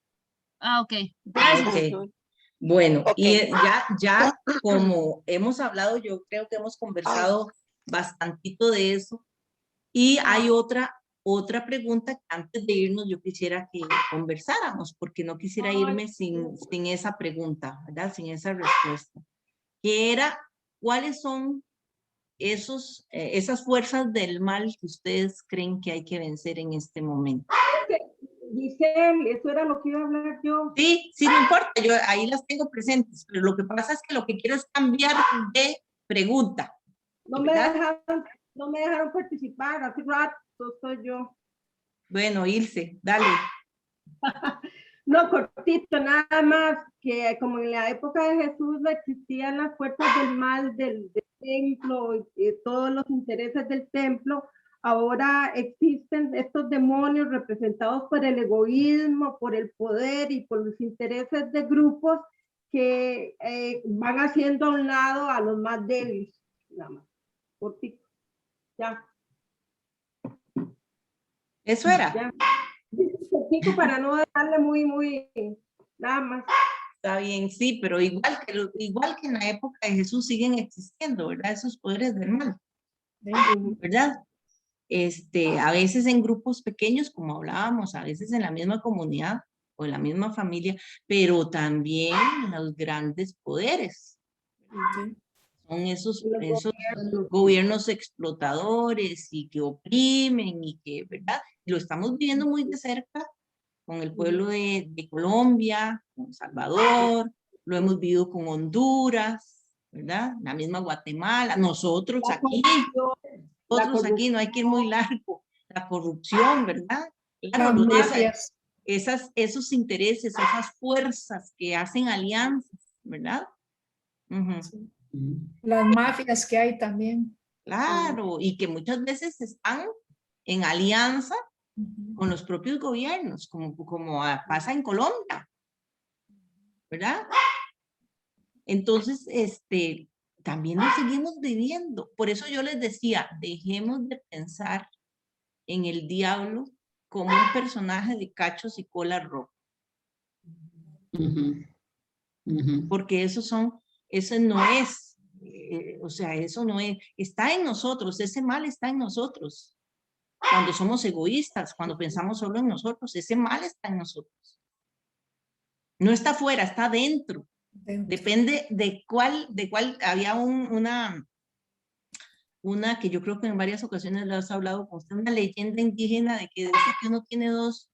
Ah, ok. Gracias. Ok. Bueno, y ya como hemos hablado, yo creo que hemos conversado bastantito de eso. Y hay otra pregunta que antes de irnos yo quisiera que conversáramos, porque no quisiera irme sin esa pregunta, ¿verdad? Sin esa respuesta. Que era, ¿cuáles son esas fuerzas del mal que ustedes creen que hay que vencer en este momento? Giselle, eso era lo que iba a hablar yo. Sí, no importa, yo ahí las tengo presentes, pero lo que pasa es que lo que quiero es cambiar de pregunta. No me dejaron participar, hace rato soy yo. Bueno, Ilse, dale. No, cortito, nada más que como en la época de Jesús no existían las fuerzas del mal del templo y todos los intereses del templo, ahora existen estos demonios representados por el egoísmo, por el poder y por los intereses de grupos que van haciendo a un lado a los más débiles. Nada más, cortito. Ya. Eso era. Ya. Para no dejarle muy, nada más. Está bien, sí, pero igual que en la época de Jesús siguen existiendo, ¿verdad? Esos poderes del mal, ¿verdad? A veces en grupos pequeños, como hablábamos, a veces en la misma comunidad o en la misma familia, pero también en los grandes poderes. Son esos gobiernos explotadores y que oprimen y que, ¿verdad? Lo estamos viviendo muy de cerca con el pueblo de Colombia, con El Salvador, lo hemos vivido con Honduras, ¿verdad? La misma Guatemala, nosotros aquí, no hay que ir muy largo, la corrupción, ¿verdad? Claro, esos intereses, esas fuerzas que hacen alianzas, ¿verdad? Las mafias que hay también. Claro, y que muchas veces están en alianza con los propios gobiernos, como pasa en Colombia, ¿verdad? Entonces, también lo seguimos viviendo. Por eso yo les decía, dejemos de pensar en el diablo como un personaje de cachos y cola roja. Porque eso no es, o sea, eso no es, está en nosotros, ese mal está en nosotros. Cuando somos egoístas, cuando pensamos solo en nosotros, ese mal está en nosotros. No está afuera, está dentro. Depende de cuál, había una que yo creo que en varias ocasiones le has hablado con usted, una leyenda indígena de que dice que uno tiene dos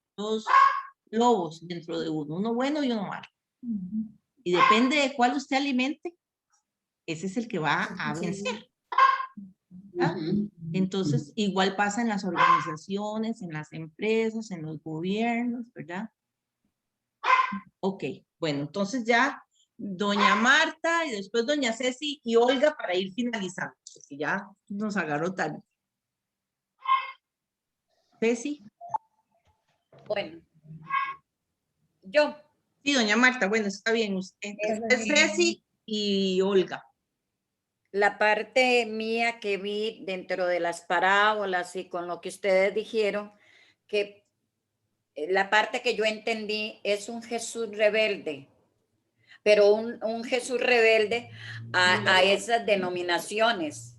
lobos dentro de uno bueno y uno malo. Y depende de cuál usted alimente, ese es el que va a vencer. ¿Ah? Entonces, igual pasa en las organizaciones, en las empresas, en los gobiernos, ¿verdad? Ok, bueno, entonces ya doña Marta y después doña Ceci y Olga para ir finalizando, porque ya nos agarró tarde. Ceci. Bueno, yo. Sí, doña Marta, bueno, está bien. Usted, Ceci y Olga. La parte mía que vi dentro de las parábolas y con lo que ustedes dijeron, que la parte que yo entendí es un Jesús rebelde, pero un Jesús rebelde a esas denominaciones,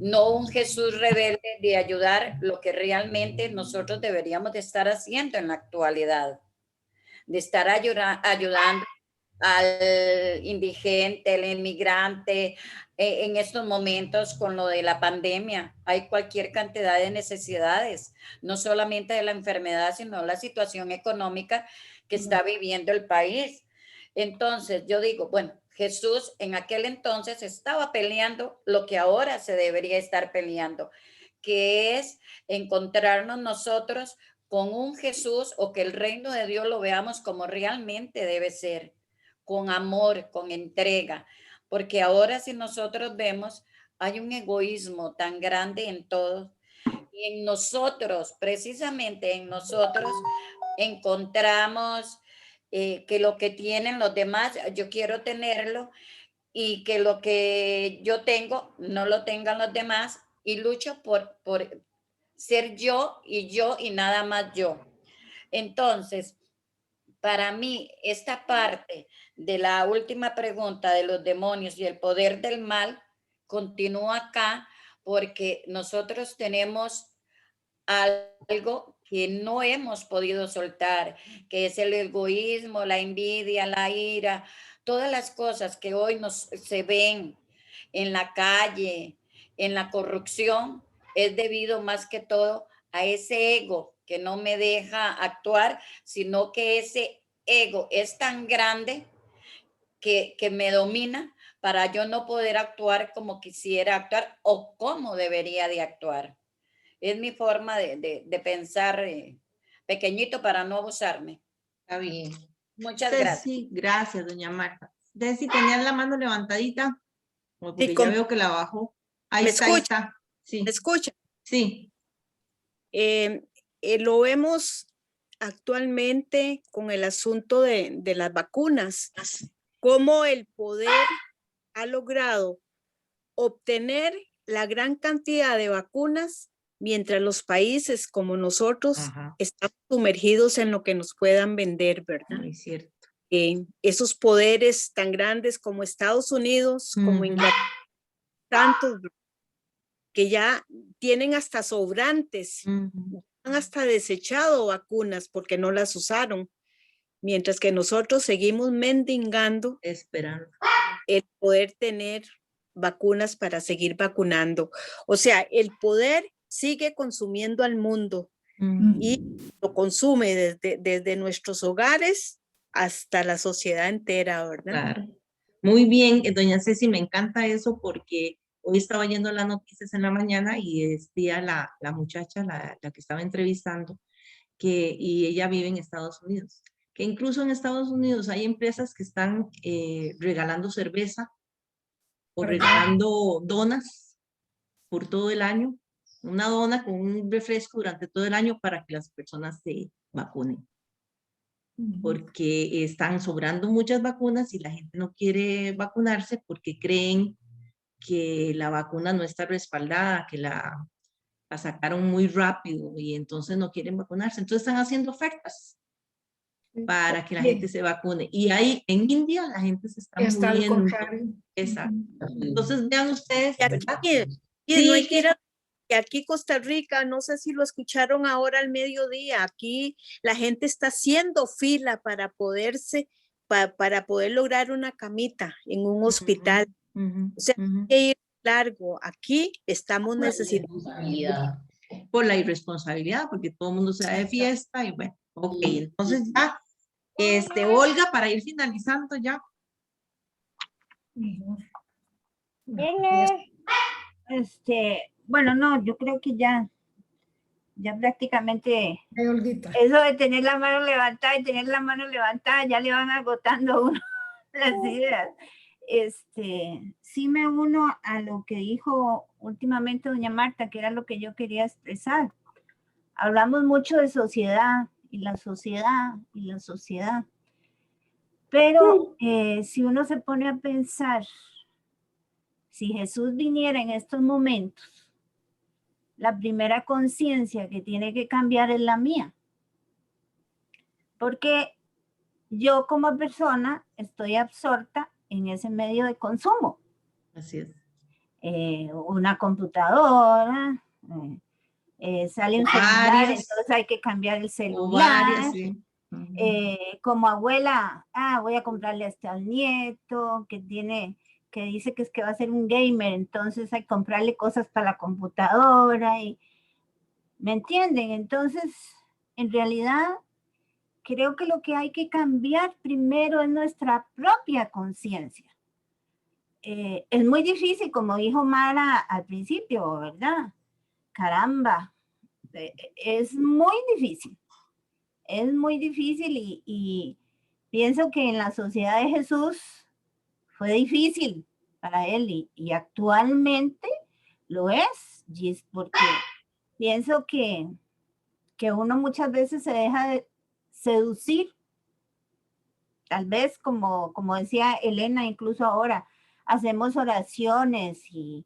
no un Jesús rebelde de ayudar lo que realmente nosotros deberíamos de estar haciendo en la actualidad, de estar ayudando al indigente, al inmigrante, en estos momentos con lo de la pandemia. Hay cualquier cantidad de necesidades, no solamente de la enfermedad, sino la situación económica que está viviendo el país. Entonces, yo digo, bueno, Jesús en aquel entonces estaba peleando lo que ahora se debería estar peleando, que es encontrarnos nosotros con un Jesús o que el reino de Dios lo veamos como realmente debe ser, con amor, con entrega, porque ahora si nosotros vemos, hay un egoísmo tan grande en todos y en nosotros, precisamente en nosotros, encontramos que lo que tienen los demás, yo quiero tenerlo y que lo que yo tengo no lo tengan los demás y lucho por ser yo y nada más yo. Entonces, para mí, esta parte de la última pregunta de los demonios y el poder del mal continúa acá porque nosotros tenemos algo que no hemos podido soltar, que es el egoísmo, la envidia, la ira, todas las cosas que hoy se ven en la calle, en la corrupción, es debido más que todo a ese ego que no me deja actuar, sino que ese ego es tan grande que me domina para yo no poder actuar como quisiera actuar o como debería de actuar. Es mi forma de pensar pequeñito para no abusarme. Está bien. Muchas Ceci, gracias. Gracias, doña Marta. Ceci, ¿tenías la mano levantadita? Porque sí, ya veo que la bajó. Ahí está, ahí está. Sí. ¿Me escucha? Sí. Lo vemos actualmente con el asunto de las vacunas, cómo el poder ha logrado obtener la gran cantidad de vacunas mientras los países como nosotros están sumergidos en lo que nos puedan vender, ¿verdad? Es cierto. Esos poderes tan grandes como Estados Unidos, como Inglaterra, tantos que ya tienen hasta sobrantes, han hasta desechado vacunas porque no las usaron, mientras que nosotros seguimos mendigando, esperando el poder tener vacunas para seguir vacunando. O sea, el poder sigue consumiendo al mundo y lo consume desde nuestros hogares hasta la sociedad entera, ¿verdad? Claro. Muy bien, doña Ceci, me encanta eso porque hoy estaba oyendo las noticias en la mañana y decía la muchacha, la que estaba entrevistando, y ella vive en Estados Unidos, que incluso en Estados Unidos hay empresas que están regalando cerveza o regalando donas por todo el año, una dona con un refresco durante todo el año para que las personas se vacunen. Porque están sobrando muchas vacunas y la gente no quiere vacunarse porque creen que la vacuna no está respaldada, que la sacaron muy rápido y entonces no quieren vacunarse. Entonces están haciendo ofertas para que la gente se vacune. Y ahí en India la gente se está Está al muriendo. contrario. Exacto. Entonces vean ustedes, ¿verdad? Y no hay que ir a que aquí Costa Rica, no sé si lo escucharon ahora al mediodía, aquí la gente está haciendo fila para poderse, para poder lograr una camita en un hospital. O sea, hay que ir largo. Aquí estamos necesitando. Por la irresponsabilidad, porque todo el mundo se va de fiesta y bueno, ok, entonces ya, Olga, para ir finalizando ya. Bueno, no, yo creo que ya prácticamente eso de tener la mano levantada y tener la mano levantada ya le van agotando a uno las ideas. Sí me uno a lo que dijo últimamente doña Marta, que era lo que yo quería expresar. Hablamos mucho de sociedad y la sociedad y la sociedad, pero si uno se pone a pensar, si Jesús viniera en estos momentos, la primera conciencia que tiene que cambiar es la mía. Porque yo como persona estoy absorta en ese medio de consumo. Así es. Una computadora, sale un celular, entonces hay que cambiar el celular. Sí. Como abuela, voy a comprarle hasta al nieto que dice que es que va a ser un gamer, entonces hay que comprarle cosas para la computadora y ¿me entienden? Entonces, en realidad, creo que lo que hay que cambiar primero es nuestra propia conciencia. Es muy difícil, como dijo Mara al principio, ¿verdad? Caramba, es muy difícil. Es muy difícil y pienso que en la sociedad de Jesús fue difícil para él y actualmente lo es, porque pienso que uno muchas veces se deja de seducir, tal vez como decía Elena, incluso ahora hacemos oraciones y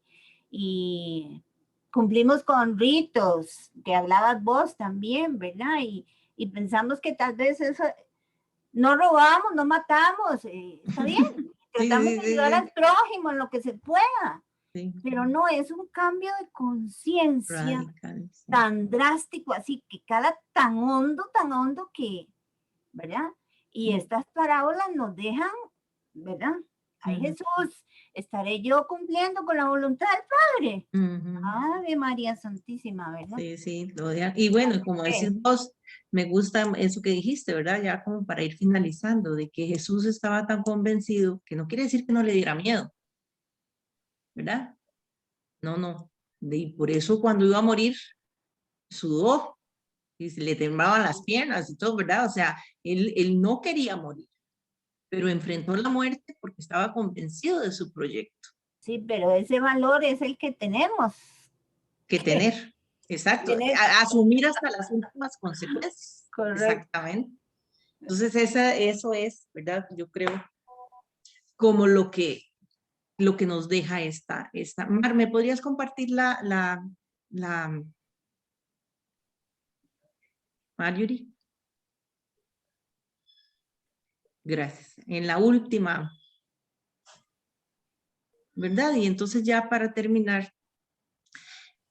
cumplimos con ritos, que hablabas vos también, ¿verdad? Y pensamos que tal vez eso, no robamos, no matamos, está bien, tratamos de ayudar al prójimo en lo que se pueda, pero no, es un cambio de conciencia tan drástico, así que cala tan hondo que, ¿verdad? Y estas parábolas nos dejan, ¿verdad? Ay, Jesús, ¿estaré yo cumpliendo con la voluntad del Padre? Ave María Santísima, ¿verdad? Sí, lo dejan. Y bueno, como decís vos, me gusta eso que dijiste, ¿verdad? Ya como para ir finalizando, de que Jesús estaba tan convencido, que no quiere decir que no le diera miedo, ¿verdad? No. Y por eso cuando iba a morir, sudó y se le temblaban las piernas y todo, ¿verdad? O sea, él no quería morir, pero enfrentó la muerte porque estaba convencido de su proyecto. Sí, pero ese valor es el que tenemos. Que tener, exacto, asumir hasta las últimas consecuencias. Correcto. Exactamente. Entonces eso es, ¿verdad? Yo creo como lo que nos deja esta. Mar, ¿me podrías compartir la Marjorie? Gracias. En la última, ¿verdad? Y entonces ya para terminar,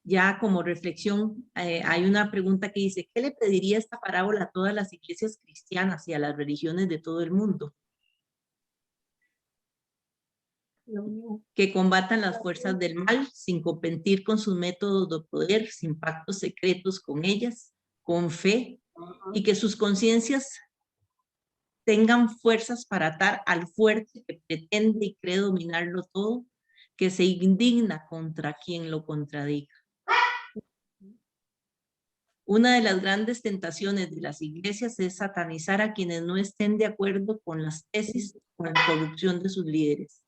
ya como reflexión, hay una pregunta que dice, ¿qué le pediría esta parábola a todas las iglesias cristianas y a las religiones de todo el mundo? Que combatan las fuerzas del mal sin competir con sus métodos de poder, sin pactos secretos con ellas, con fe, y que sus conciencias tengan fuerzas para atar al fuerte que pretende y cree dominarlo todo, que se indigna contra quien lo contradiga. Una de las grandes tentaciones de las iglesias es satanizar a quienes no estén de acuerdo con las tesis o la corrupción de sus líderes.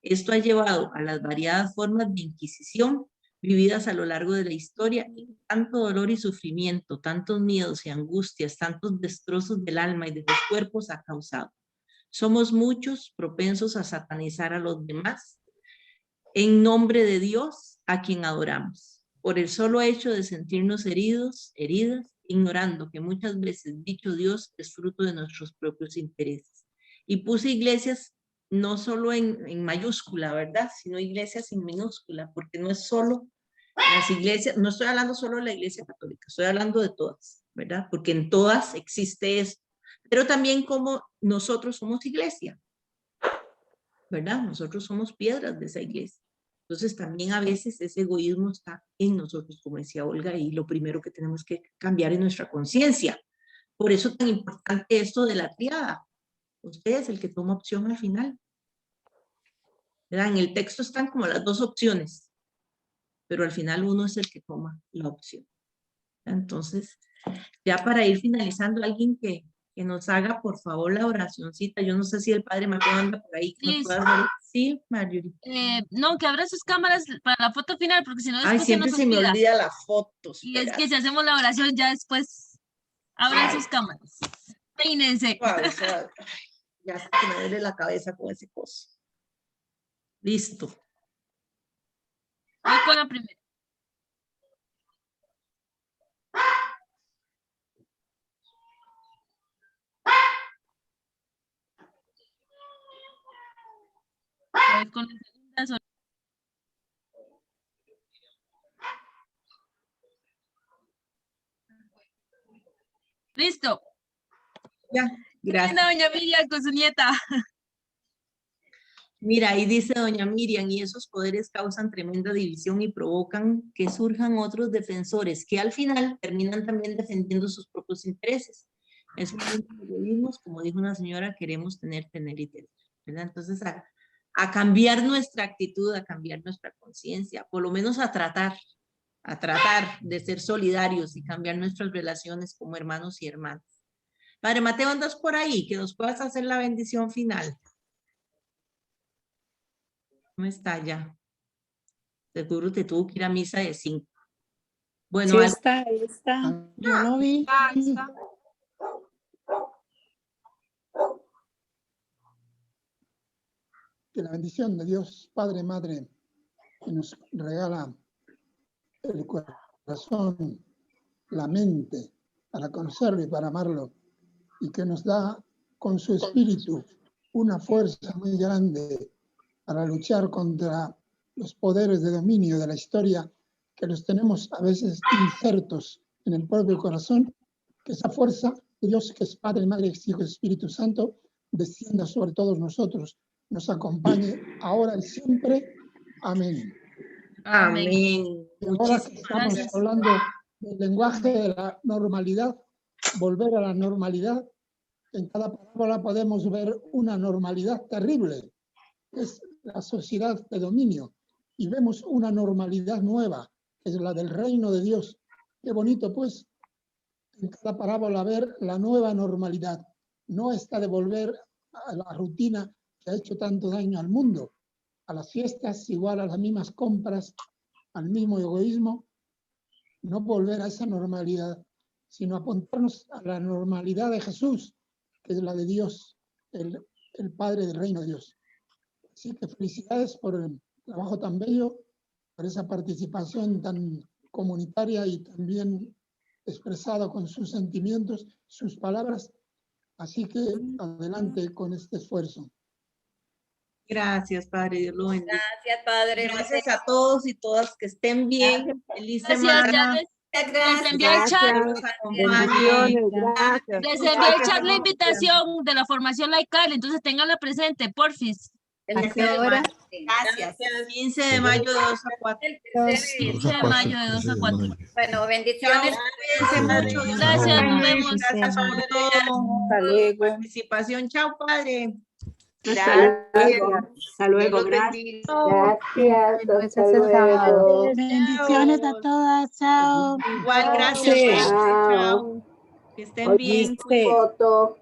Esto ha llevado a las variadas formas de inquisición vividas a lo largo de la historia, y tanto dolor y sufrimiento, tantos miedos y angustias, tantos destrozos del alma y de los cuerpos ha causado. Somos muchos propensos a satanizar a los demás en nombre de Dios a quien adoramos, por el solo hecho de sentirnos heridos, heridas, ignorando que muchas veces dicho Dios es fruto de nuestros propios intereses. Y puse iglesias no solo en mayúscula, ¿verdad? Sino iglesias en minúscula, porque no es solo las iglesias, no estoy hablando solo de la iglesia católica, estoy hablando de todas, ¿verdad? Porque en todas existe esto, pero también como nosotros somos iglesia, ¿verdad? Nosotros somos piedras de esa iglesia. Entonces también a veces ese egoísmo está en nosotros, como decía Olga, y lo primero que tenemos que cambiar es nuestra conciencia. Por eso es tan importante esto de la triada. Usted es el que toma opción al final, ¿verdad? En el texto están como las dos opciones, pero al final uno es el que toma la opción. Entonces, ya para ir finalizando, alguien que nos haga, por favor, la oracioncita. Yo no sé si el padre Mateo anda por ahí. Sí, sí, Marjorie. No, que abra sus cámaras para la foto final, porque si no después siempre se me olvida la foto. Y es que si hacemos la oración ya después abran sus cámaras. Peínense. Suave, suave. Ya se me duele la cabeza con ese coso. Listo. Voy con la primera. Voy con la segunda. Listo. Ya, gracias. Doña Miriam con su nieta. Mira, ahí dice doña Miriam, y esos poderes causan tremenda división y provocan que surjan otros defensores que al final terminan también defendiendo sus propios intereses. Es un egoísmo, como dijo una señora, queremos tener y tener, ¿verdad? Entonces, a cambiar nuestra actitud, a cambiar nuestra conciencia, por lo menos a tratar de ser solidarios y cambiar nuestras relaciones como hermanos y hermanas. Padre Mateo, andas por ahí, que nos puedas hacer la bendición final. ¿Cómo está ya? Seguro te tuvo que ir a misa de 5. Bueno, sí está, ahí está. Yo lo vi. Está. Que la bendición de Dios, Padre, Madre, que nos regala el corazón, la mente, para conocerlo y para amarlo, y que nos da con su espíritu una fuerza muy grande para luchar contra los poderes de dominio de la historia que los tenemos a veces insertos en el propio corazón, que esa fuerza de Dios, que es Padre, Madre, Hijo y Espíritu Santo, descienda sobre todos nosotros, nos acompañe ahora y siempre. Amén. Amén. Y ahora que estamos hablando del lenguaje de la normalidad, volver a la normalidad, en cada parábola podemos ver una normalidad terrible, que es la sociedad de dominio, y vemos una normalidad nueva, que es la del reino de Dios. Qué bonito, pues, en cada parábola ver la nueva normalidad, no esta de volver a la rutina que ha hecho tanto daño al mundo, a las fiestas, igual a las mismas compras, al mismo egoísmo, no volver a esa normalidad, sino apuntarnos a la normalidad de Jesús, que es la de Dios, el Padre del reino de Dios. Así que felicidades por el trabajo tan bello, por esa participación tan comunitaria y también expresada con sus sentimientos, sus palabras. Así que adelante con este esfuerzo. Gracias, Padre, Dios lo bendiga. Gracias, Padre. Gracias a todos y todas, que estén bien. Feliz semana. Les envié el chat. Les envié el chat la invitación de la formación laical, entonces ténganla presente, porfis. ¿A qué hora? Gracias. 15 de mayo de 2 a 4. 15 de mayo de 2 a 4. Bueno, bendiciones. Gracias, nos vemos. Gracias por todo. Hasta luego. Participación. Chao, Padre. Hasta luego. Gracias. Hasta luego. Bendiciones a todas. Chao. Igual, gracias. Chao. Que estén bien. Foto.